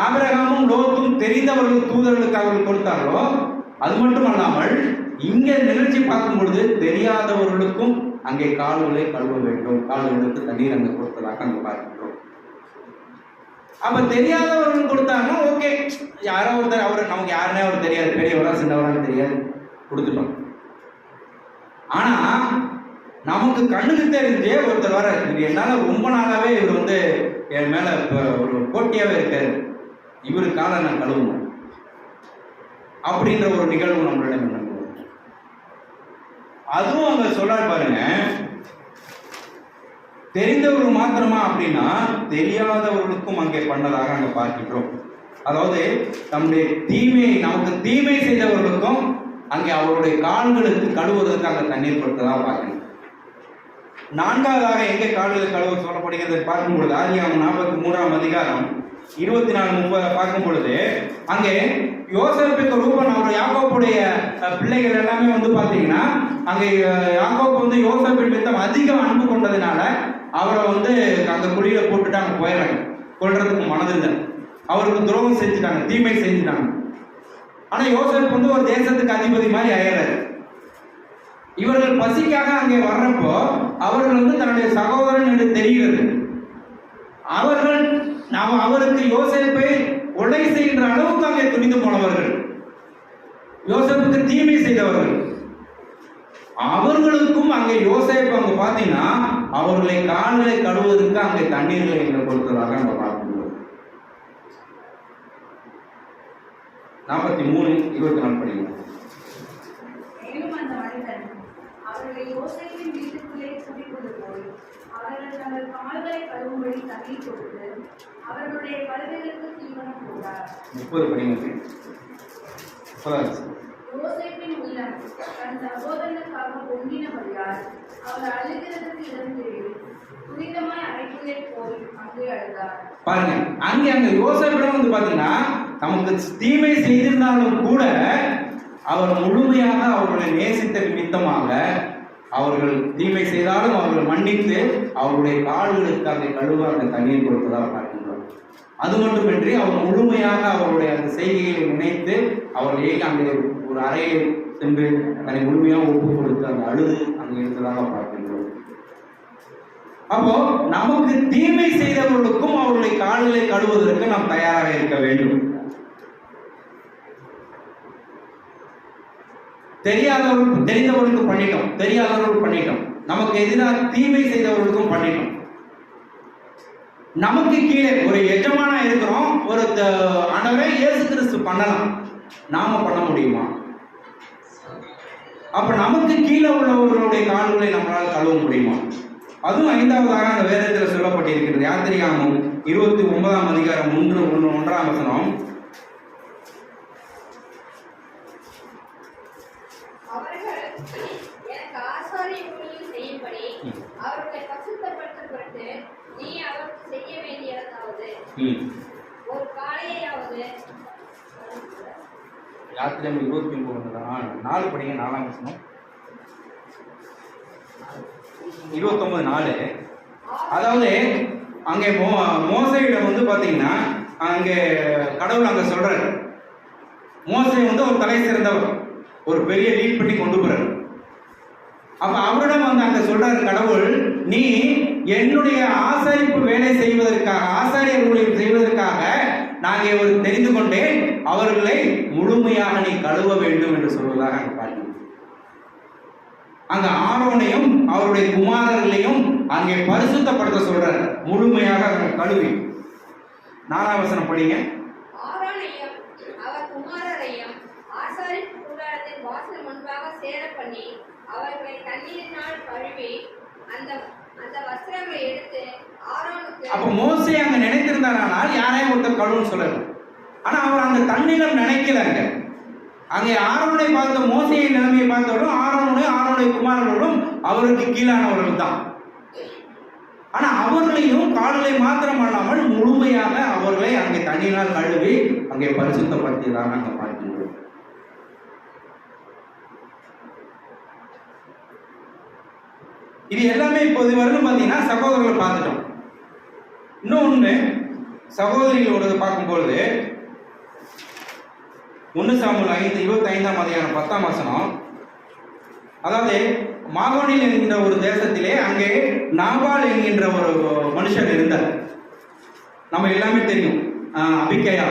ஆபிரகாமும் லோத்தும் தெரிந்தவர்கள் தூதர்களுக்கு அவர்கள் கொடுத்தார்களோ அது மட்டும் அல்லாமல் இங்க நிகழ்ச்சி பார்க்கும் பொழுது தெரியாதவர்களுக்கும் அங்கே கால்களை கழுவ வேண்டும், கால்களுக்கு தண்ணீர் அங்க கொடுத்ததாக அங்க பார்க்கின்றோம். அப்ப தெரியாதவர்கள் கொடுத்தாங்கன்னா ஓகே, யாரோ ஒருத்தர் அவர் நமக்கு யாருன்னே அவர் தெரியாது, பெரியவரா சின்னவரான்னு தெரியாது, கொடுத்துட்டோம். ஆனா நமக்கு கண்ணுக்கு தெரிஞ்சே ஒருத்தர் வர என்னால ரொம்ப நாளாவே இவர் வந்து என் மேல ஒரு போட்டியாவே இருக்காரு, இவரு காலை நான் கழுவணும் அப்படின்ற ஒரு நிகழ்வு நம்மளிடம் நடக்கும். அதுவும் அங்க சொல்றாரு பாருங்க, தெரிந்தவர்கள் மாத்திரமா அப்படின்னா தெரியாதவர்களுக்கும் அங்கே பண்ணதாக அங்க பார்க்கின்றோம். அதாவது நம்முடைய நமக்கு தீமை செய்தவர்களுக்கும் அங்கே அவருடைய கால்களுக்கு கழுவுவதற்கு அங்க தண்ணீர் கொடுத்ததா பார்க்கணும். நான்காவதாக எங்கே கால்களை கழுவ சொல்லப்படுகிறது பார்க்கும் பொழுது ஆதியாகமம் 43ஆம் அதிகாரம் 24-30 பார்க்கும் பொழுது அங்கே யோசேப்புக்கு ரூபன் அவர் யாக்கோப்புடைய பிள்ளைகள் எல்லாமே வந்து பாத்தீங்கன்னா அங்கே யாக்கோப்பு வந்து யோசேப்பின் மித்தம் அதிகம் அன்பு கொண்டதுனால அவரை வந்து அந்த குழியில போட்டுட்டு அங்க போயிடறாங்க. கொள்றதுக்கு மனதில்லை, அவருக்கு துரோகம் செஞ்சுட்டாங்க, தீமை செஞ்சுட்டாங்க. ஆனா யோசேப்பு வந்து ஒரு தேசத்துக்கு அதிபதி மாதிரி ஆயிடுறாரு. இவர்கள் பசிக்காக அங்கே வர்றப்போ அவர்கள் வந்து தன்னுடைய சகோதரன் என்று தெரிகிறது. அவருக்கு யோசேப்பை கொலை செய்கின்ற அளவுக்கு அங்கே துணிந்து போனவர்கள், யோசேப்புக்கு தீமை செய்தவர்கள். அவர்களுக்கும் அங்கே யோசேப்பு அங்க பாத்தீங்கன்னா அவர்களை கால்களை கழுவுவதற்கு அங்கே தண்ணீர்களை எங்களை கொடுத்ததாக நம்ம பார்க்கிறோம். 43:24 படிக்கிறோம். அவர்களை யோசேப்பின் வீட்டுக்குள்ளே கூட்டிக்கொண்டு போய் அவர்கள் தங்கள் கால்களை கழுவும்படி தண்ணீர் கொடுத்து அவர்களுடைய கழுதைகளுக்கு தீவனம் போட்டார். 30 படிங்க. யோசேப்பின் உள்ளம் தன் சகோதரனுக்காக பொங்கினபடியால் அவர் அழுகிறதுக்கு இடம் தேடி துரிதமாய் அறைக்குள்ளே போய் அங்கே அழுதார். பாருங்க, அங்க யோசேப்பிடம் வந்து பாத்தீங்கன்னா நமக்கு தீமை செய்திருந்தாலும் கூட அவர் முழுமையாக அவர்களை நேசித்த நிமித்தமாக அவர்கள் தீமை செய்தாலும் அவர்கள் மன்னித்து அவருடைய கால்களுக்கு அந்த கழுவ அந்த தண்ணீர் கொடுத்ததாக பார்க்கின்றோம். அது மட்டுமின்றி அவர் முழுமையாக அவருடைய அந்த செய்கையை நினைத்து அவர்களை அங்கே ஒரு அறையில் சென்று தன்னை முழுமையாக ஒப்பு கொடுத்து அந்த அழுது அங்கே இருந்ததாக பார்க்கின்றோம். அப்போ நமக்கு தீமை செய்தவர்களுக்கும் அவருடைய கால்களை கழுவுவதற்கு நாம் தயாராக இருக்க வேண்டும். தெரிந்தவர்களுக்கு பண்ணிட்டோம், தெரியாதவர்களுக்கு பண்ணிட்டோம், நமக்கு எதிராக தீமை செய்தவர்களுக்கும் பண்ணிட்டோம். நமக்கு கீழே ஒரு எஜமானா இருக்கிறோம், ஒரு ஆண்டவரே இயேசு கிறிஸ்து பண்ணலாம், நாம பண்ண முடியுமா? அப்ப நமக்கு கீழே உள்ளவர்களுடைய கால்களை நம்மளால் கழுவ முடியுமா? அதுவும் 5வதாக அந்த வேதத்தில் சொல்லப்பட்டிருக்கிறது. யாத்திரிகாமம் 29ஆம் அதிகாரம் 1-1 வசனம். எனக்கு ஆசாரிய ஊழியம் செய்யும்படி அவர்களை பசுத்தப்படுத்த பொருட்டு நீ அவருக்கு செய்ய வேண்டியதாவது ஒரு காளையாவது. யாத்திரை 29 படிங்க, 4ஆம் வசனம். 29:4. அதாவது அங்கே மோசையிடம் வந்து பாத்தீங்கன்னா அங்கே கடவுள் அங்க சொல்றாரு, மோசே வந்து ஒரு தலை சிறந்தவர், ஒரு பெரிய லீட் பண்ணி கொண்டு போறாரு. அப்ப அவரிடம் வந்து அங்க சொல்றாரு கடவுள், நீ என்னுடைய ஆசாரிப்பு வேலை செய்வதற்காக, ஆசாரியர் ஊழியம் செய்வதற்காக நாங்க ஒரு தெரிந்து கொண்டேன், அவர்களை முழுமையாக நீ கழுவ வேண்டும் என்று சொல்வதாக அங்க பார்க்கிறோம். அங்க ஆரோனையும் அவருடைய குமாரர்களையும் அங்கே பரிசுத்தப்படுத்த சொல்றார், முழுமையாக கழுவி. 4ஆம் வசனம் படிங்க. ஆரோனையும் அவர் குமாரரையும் ஆசாரிப்பு கூடாரத்தின் வாசல் முன்பாக சேர பண்ணி அவர்களை தண்ணீரினால் கழுவி அந்த வஸ்திரங்களை எடுத்து ஆரோனுக்கு. அப்ப மோசே அங்க நினைத்திருந்தாரானால் யாரையும் ஒருத்தர் கழுவுன்னு சொல்லலாம். ஆனா அவர் அந்த தண்ணீரம் நினைக்கலங்க. அங்கே ஆரோனை பார்த்த மோசையை நிலைமையை பார்த்தவரும் ஆரோனுடைய குமாரர்களும் அவருக்கு கீழானவர்கள் தான். ஆனா அவர்களையும் கால்களை மாத்திரம் அல்லாமல் முழுமையாக அவர்களை அங்கே தண்ணீரால் கழுவி அங்கே பரிசுத்தப்படுத்தியதாக அங்க பார்க்கின்றோம். இது எல்லாமே இப்போது வரலும் பார்த்தீங்கன்னா சகோதரர்களை பார்த்துட்டோம். இன்னொன்று சகோதரிகளோட பார்க்கும்பொழுது 1 சாமுவேல் 5:25ஆம் அதிகாரம் 10ஆம் வசனம். அதாவது மாகோனில் என்கின்ற ஒரு தேசத்திலே அங்கே நாபால் என்கின்ற ஒரு மனுஷன் இருந்தார். நம்ம எல்லாமே தெரியும். அபிகேயா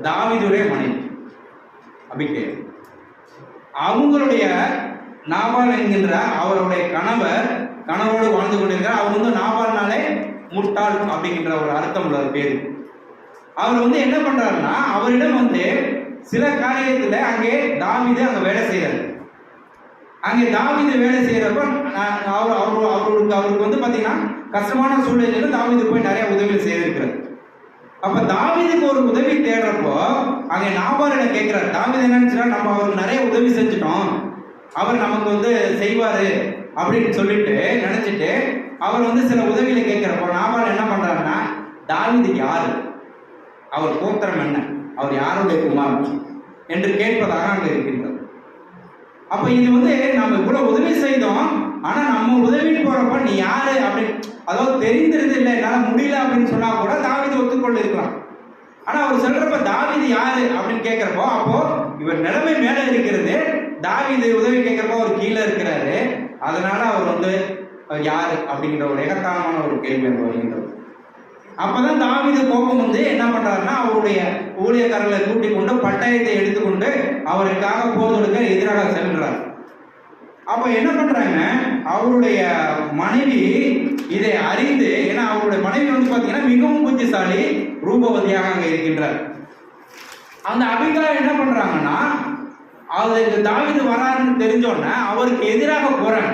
தாவீதுடைய மனைவி அபிகேயா. அவங்களுடைய நாபால் என்கின்ற அவருடைய கணவரோடு வாழ்ந்து கொண்டிருக்கிறார். அவர் வந்து நாபால்னாலே முட்டாள் அப்படிங்கின்ற ஒரு அர்த்தம் உள்ள பேரு. அவர் வந்து என்ன பண்றாருன்னா, அவரிடம் வந்து சில காரியத்துல அங்கே தாவீது அங்க வேலை செய்யறாரு. அங்கே தாவீது வேலை செய்யறப்ப அவருக்கு வந்து பாத்தீங்கன்னா கஷ்டமான சூழ்நிலையில தாவீது போய் நிறைய உதவிகள் செய்திருக்கிறார். அப்ப தாவீதுக்கு ஒரு உதவி தேடுறப்போ அங்கே நாபாலிடம் கேட்கிறார். தாவீது என்னன்னு நம்ம அவருக்கு நிறைய உதவி செஞ்சுட்டோம், அவர் நமக்கு வந்து செய்வாரு அப்படின்னு சொல்லிட்டு நினைச்சிட்டு அவர் வந்து சில உதவிகளை கேட்கிறப்போ நாபால் என்ன பண்றாருன்னா, தாவீது யாரு, அவர் கோத்திரம் என்ன, அவர் யாருடைய குமாரன் என்று கேட்பதாக அங்க இருக்கின்றது. அப்ப இது வந்து நம்ம இவ்வளவு உதவி செய்தோம், ஆனா நம்ம உதவி போறப்ப நீ யாரு அப்படின்னு, அதாவது தெரிந்திருது இல்லை என்னால முடியல அப்படின்னு சொன்னா கூட தாவீது ஒத்துக்கொண்டு இருக்கலாம். ஆனா அவர் சொல்றப்ப தாவீது யாரு அப்படின்னு கேட்கிறப்போ, அப்போ இவர் நிலைமை மேல இருக்கிறது, தாவீது உதவி கேட்கிறப்போ அவர் கீழே இருக்கிறாரு. அதனால அவர் வந்து யாரு அப்படிங்கிற ஒரு ஏகத்தானமான ஒரு கேள்வி வருகின்றது. அப்பதான் தாவீது கோபம் வந்து என்ன பண்றாருன்னா, அவருடைய ஊழியக்காரர்களை கூட்டிக் கொண்டு பட்டயத்தை எடுத்துக்கொண்டு அவருக்காக போர் தொடுக்க எதிராக செல்கிறார். அப்ப என்ன பண்றாங்க, அவருடைய மனைவி இதை அறிந்து, ஏன்னா அவருடைய மனைவி வந்து பாத்தீங்கன்னா மிகவும் புத்திசாலி, ரூபவதியாக அங்க இருக்கின்றார். அந்த அபிகால் என்ன பண்றாங்கன்னா, அவருக்கு தாவீது வராருன்னு தெரிஞ்சோடனே அவருக்கு எதிராக போறாங்க.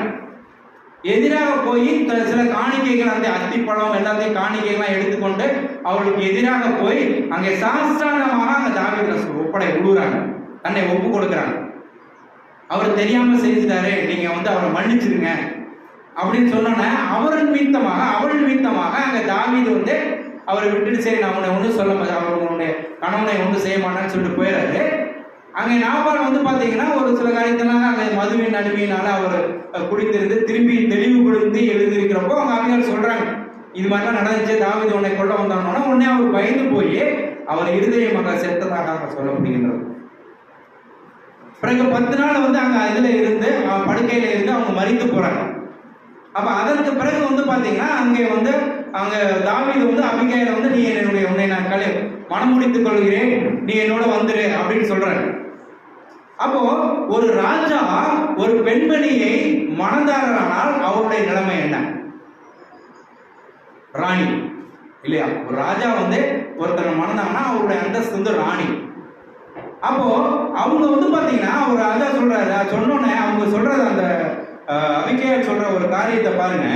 எதிராக போய் சில காணிக்கைகள், அந்த அத்திப்பழம் எல்லாத்தையும் காணிக்கைகள்லாம் எடுத்துக்கொண்டு அவருக்கு எதிராக போய் அங்கே சாஸ்திராங்கமாக அங்க தாவீது விழுறாங்க, தன்னை ஒப்பு கொடுக்குறாங்க. அவர் தெரியாம செஞ்சுட்டாரு, நீங்க வந்து அவரை மன்னிச்சிருங்க அப்படின்னு சொன்னோன்னே அவள் நிமித்தமாக அங்க தாவீது வந்து அவரை விட்டுட்டு, சரி நான் உன்னை ஒன்றும் சொல்ல மாட்டேன், அவர் உன்னுடைய கணவனை ஒன்றும் செய்ய மாட்டேன்னு சொல்லிட்டு போயிடாரு. அங்கே நாபால் வந்து பாத்தீங்கன்னா ஒரு சில காரியத்தினால அங்கே மதுவின் அடிமையினால அவர் குடித்திருந்து திரும்பி தெளிவுபடுத்தி எழுதியிருக்கிறப்போ அவங்க அபிகால் சொல்றாங்க, இது மாதிரிலாம் நடந்துச்சு, தாவீது உன்னை கொள்ள வந்தாங்கன்னா உடனே அவர் பயந்து போய் அவர் இருதயமாக செத்ததாக சொல்லப்படுகின்றது. பிறகு 10 நாள் வந்து அங்க இதுல இருந்து படுக்கையில இருந்து அவங்க மறித்து போறாங்க. அப்ப அதற்கு பிறகு வந்து பாத்தீங்கன்னா அங்க தாவீது வந்து அபிகாயில வந்து நீ உன்னை நான் மனம் முடித்துக் கொள்கிறேன், நீ என்னோட வந்துரு அப்படின்னு சொல்றாரு. அப்போ ஒரு ராஜா ஒரு பெண்மணியை மணந்தாரானால் அவருடைய நிலைமை என்ன? ராணி இல்லையா? ஒரு ராஜா வந்து ஒருத்தர் மணந்தாங்கன்னா அவருடைய அந்தஸ்து வந்து ராணி. அப்போ அவங்க வந்து பாத்தீங்கன்னா ஒரு ராஜா சொல்றாரு, சொன்னோன்னே அவங்க சொல்றது அந்த அபிகேல் சொல்ற ஒரு காரியத்தை பாருங்க.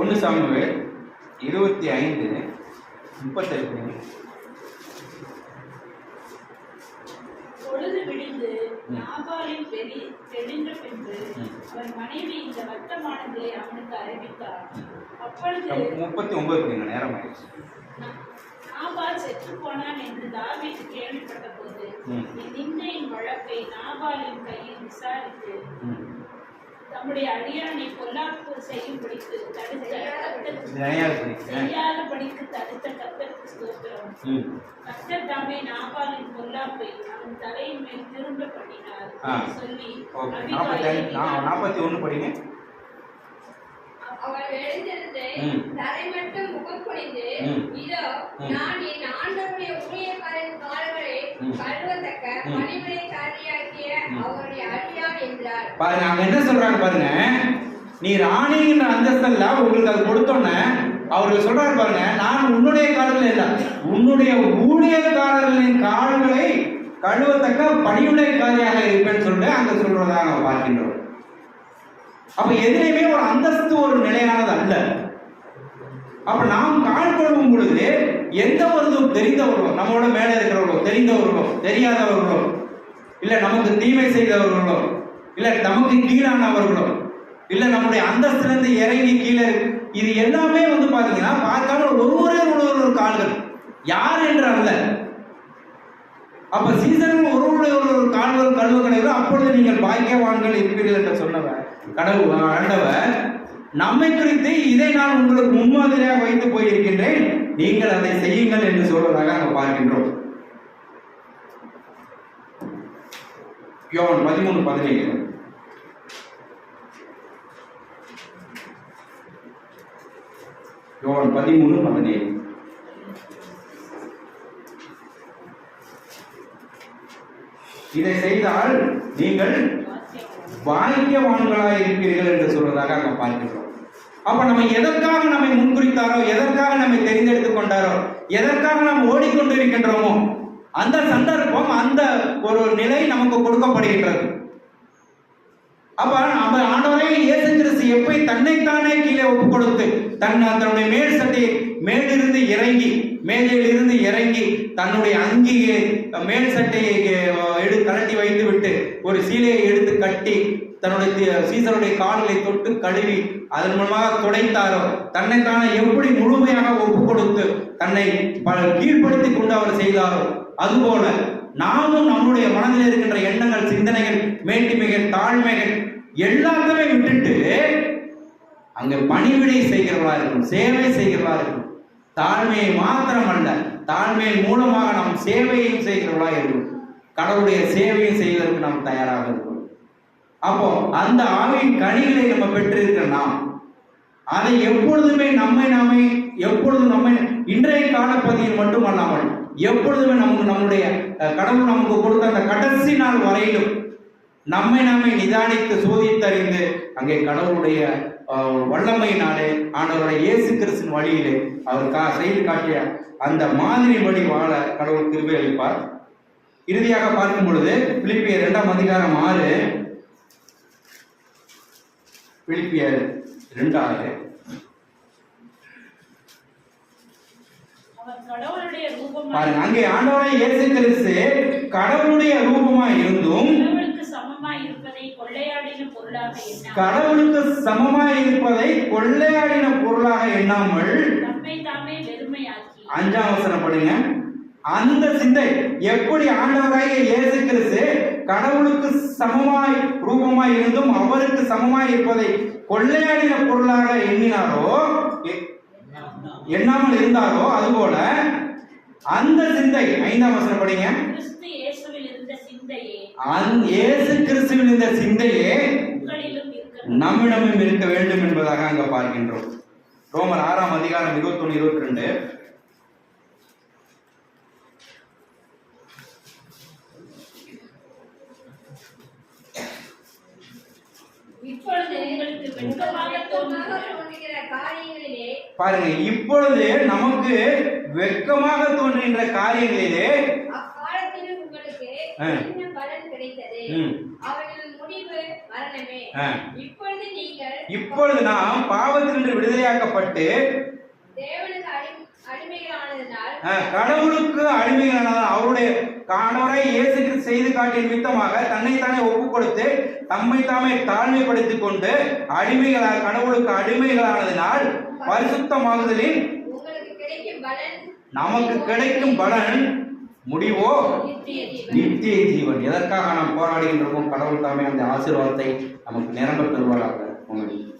ஒன்று சாமுவேல் 25:38. பொழுது விடிந்து நாபாலின் தெளிந்த பின்பு அவன் மனைவி இந்த வர்த்தமானங்களை அவனுக்கு அறிவித்தார். அப்பொழுது 39 நேரம் ஆயிடுச்சு. நாபால் செத்து போனான் என்று தாவீது கேள்விப்பட்ட போது நிந்தையின் வழக்கை நாபாலின் கையில் விசாரித்து தம்முடைய அடியானை பொல்லாப்பு செய்யாதபடிக்கு தடுத்த கர்த்தருக்கு ஸ்தோத்திரம். கர்த்தர் தாமே நாபாலின் பொல்லாப்பை அவன் தலையின் மேல் திரும்ப பண்ணினார் சொல்லி 41 படிங்க. அவள் எழுந்திருந்து தரை மட்டும் முகம் குனிந்து, இதோ நான் என் ஆண்டவருடைய ஊழியக்காரரின் கால்களை கழுவத்தக்க பணிவிடைக்காரியாகிய அவருடைய அடியான் என்றார். பாருங்க, அவங்க என்ன சொல்றாங்க பாருங்க. நீ ராணிங்கிற அந்தஸ்தல்ல உங்களுக்கு அது கொடுத்தோன்னே அவர்கள் சொல்றாரு பாருங்க, நான் உன்னுடைய கால்கள் இல்ல, உன்னுடைய ஊழியக்காரர்களின் கால்களை கழுவத்தக்க பணிவிடைக்காரியாக இருப்பேன்னு சொல்லிட்டு அங்க சொல்றதா நம்ம பார்க்கின்றோம். அப்ப எதிரையுமே ஒரு அந்தஸ்து ஒரு நிலையானது அல்ல. அப்ப நாம் கால் கொள்ளும் பொழுது எந்த ஒரு தெரிந்தவர்களோ, நம்மளோட மேல இருக்கிறவர்களோ, தெரிந்தவர்களோ தெரியாதவர்களோ, இல்ல நமக்கு தீமை செய்தவர்களோ, இல்ல நமக்கு கீழானவர்களோ, இல்ல நம்முடைய அந்தஸ்துல இருந்து இறங்கி கீழே, இது எல்லாமே பாத்தீங்கன்னா பார்க்காம ஒரு கால்கள் யார் என்று அல்ல. அப்ப சீசனும் ஒரு கால்கள் கழுவ கிடையாது. அப்பொழுது நீங்கள் பாக்கியவான்கள் இருப்பீர்கள் என்று சொன்னவர் கடவுள் ஆண்டவர் நம்மை குறித்து இதை நான் உங்களுக்கு முன்மாதிரியாக வைத்து போயிருக்கின்றேன், நீங்கள் அதை செய்யுங்கள் என்று சொல்வதாக நாங்கள் பார்க்கின்றோம். யோவான் 13:17. யோவான் 13:17. இதை செய்தால் நீங்கள் பாக்கியவான்களாக இருப்பீர்கள் என்று சொல்வதாக அங்க பார்க்கிறோம். அப்ப நம்ம எதற்காக நம்மை முன்குறித்தாரோ, எதற்காக நம்மை தெரிந்தெடுத்துக் கொண்டாரோ, எதற்காக நாம் ஓடிக்கொண்டிருக்கின்றோமோ அந்த சந்தர்ப்பம், அந்த ஒரு நிலை நமக்கு கொடுக்கப்படுகின்றது. அப்ப நம்ம ஆண்டவரே இயேசு கிறிஸ்து எப்படி தன்னைத்தானே கீழே ஒப்பு கொடுத்து தன்னுடைய மேல் சட்டையை மேலிருந்து இறங்கி, மேலிருந்து இறங்கி தன்னுடைய அங்கியை மேல் சட்டையை கழட்டி வைத்து விட்டு ஒரு சீலையை எடுத்து கட்டி தன்னுடைய சீசருடைய கால்களை தொட்டு கழுவி அதன் மூலமாக துடைத்தாரோ, தன்னைத்தானே எப்படி முழுமையாக ஒப்பு கொடுத்து தன்னை கீழ்ப்படுத்தி கொண்டு அவர் செய்தாரோ, அதுபோல நாமும் நம்முடைய மனதில் இருக்கின்ற எண்ணங்கள், சிந்தனைகள், மேட்டிமைகள், தாழ்மைகள் எல்லாத்தையுமே விட்டுட்டு அங்க பணிவிடை செய்கிறவர்களா இருக்கும், சேவை செய்கிறவர்களா இருக்கும். தாழ்மையை மாத்திரம் அல்ல, தாழ்மையின் மூலமாக நாம் சேவையும் செய்கிறவர்களா இருக்கும். கடவுளுடைய சேவையும் செய்வதற்கு நாம் தயாராக இருக்கும். அப்போ அந்த ஆவியின் கனிகளை நம்ம பெற்றிருக்கிற நாம் அதை எப்பொழுதுமே நாமே எப்பொழுதும் நம்மை இன்றைய காலப்பகுதியில் மட்டுமல்லாமல் எப்பொழுதுமே நம்முடைய கடவுள் நமக்கு கொடுத்த அந்த கடைசி நாள் வரையிலும் நம்மை நாமே நிதானித்து சோதித்தறிந்து அங்கே கடவுளுடைய வல்லமையினாலே ஆண்டவருடைய இயேசு கிறிஸ்துவின் வழியிலே அவர் செய்து காட்டிய அந்த மாதிரி வழி வாழ கடவுள் கிருபை அளிப்பார். இறுதியாக பார்க்கும் பொழுது பிலிப்பியர் 2:6, பிலிப்பியர் 2:6. பாருங்க, அங்கே ஆண்டவராய் இயேசு கிறிஸ்து கடவுளுடைய ரூபமாய் இருந்தும் கடவுளுக்கு சமமாய் இருப்பதை கொள்ளையாடின பொருளாக எண்ணாமல் 5ஆம் வசனம் படிங்க. அந்த சிந்தை எப்படி ஆண்டவராகிய இயேசு கிறிஸ்து கடவுளுக்கு சமமாய் ரூபமாய் இருந்தும் அவருக்கு சமமாய் இருப்பதை கொள்ளையாடின பொருளாக எண்ணாமல் இருந்தாரோ, அதுபோல அந்த சிந்தை 5ஆம் வசனம் படிங்க. இயேசு கிறிஸ்துவில் இருந்த சிந்தையே நம்மிடமும் இருக்க வேண்டும் என்பதாக அங்க பார்க்கின்றோம். ரோமர் 6ஆம் அதிகாரம் 21-22. பாருங்க, இப்பொழுது நமக்கு வெட்கமாக தோன்றுகின்ற காரியங்களிலே இப்பொழுது நாம் பாவத்திலிருந்து விடுதலையாக்கப்பட்டு கடவுளுக்கு அடிமைகளானதால் அவருடைய கணவரை இயேசு கிறிஸ்து செய்து காட்டிய நிமித்தமாக தன்னைத்தானே ஒப்பு கொடுத்து தம்மை தாமே தாழ்மைப்படுத்திக் கொண்டு கடவுளுக்கு அடிமைகளானதினால் பரிசுத்தமாகுதலில் நமக்கு கிடைக்கும் பலன் முடிவோ நித்திய ஜீவன். நித்திய ஜீவன். எதற்காக நாம் போராடுகின்றோமோ கடவுள் தாமே அந்த ஆசீர்வாதத்தை நமக்கு நிரம்ப தருவாராக. உண்மை.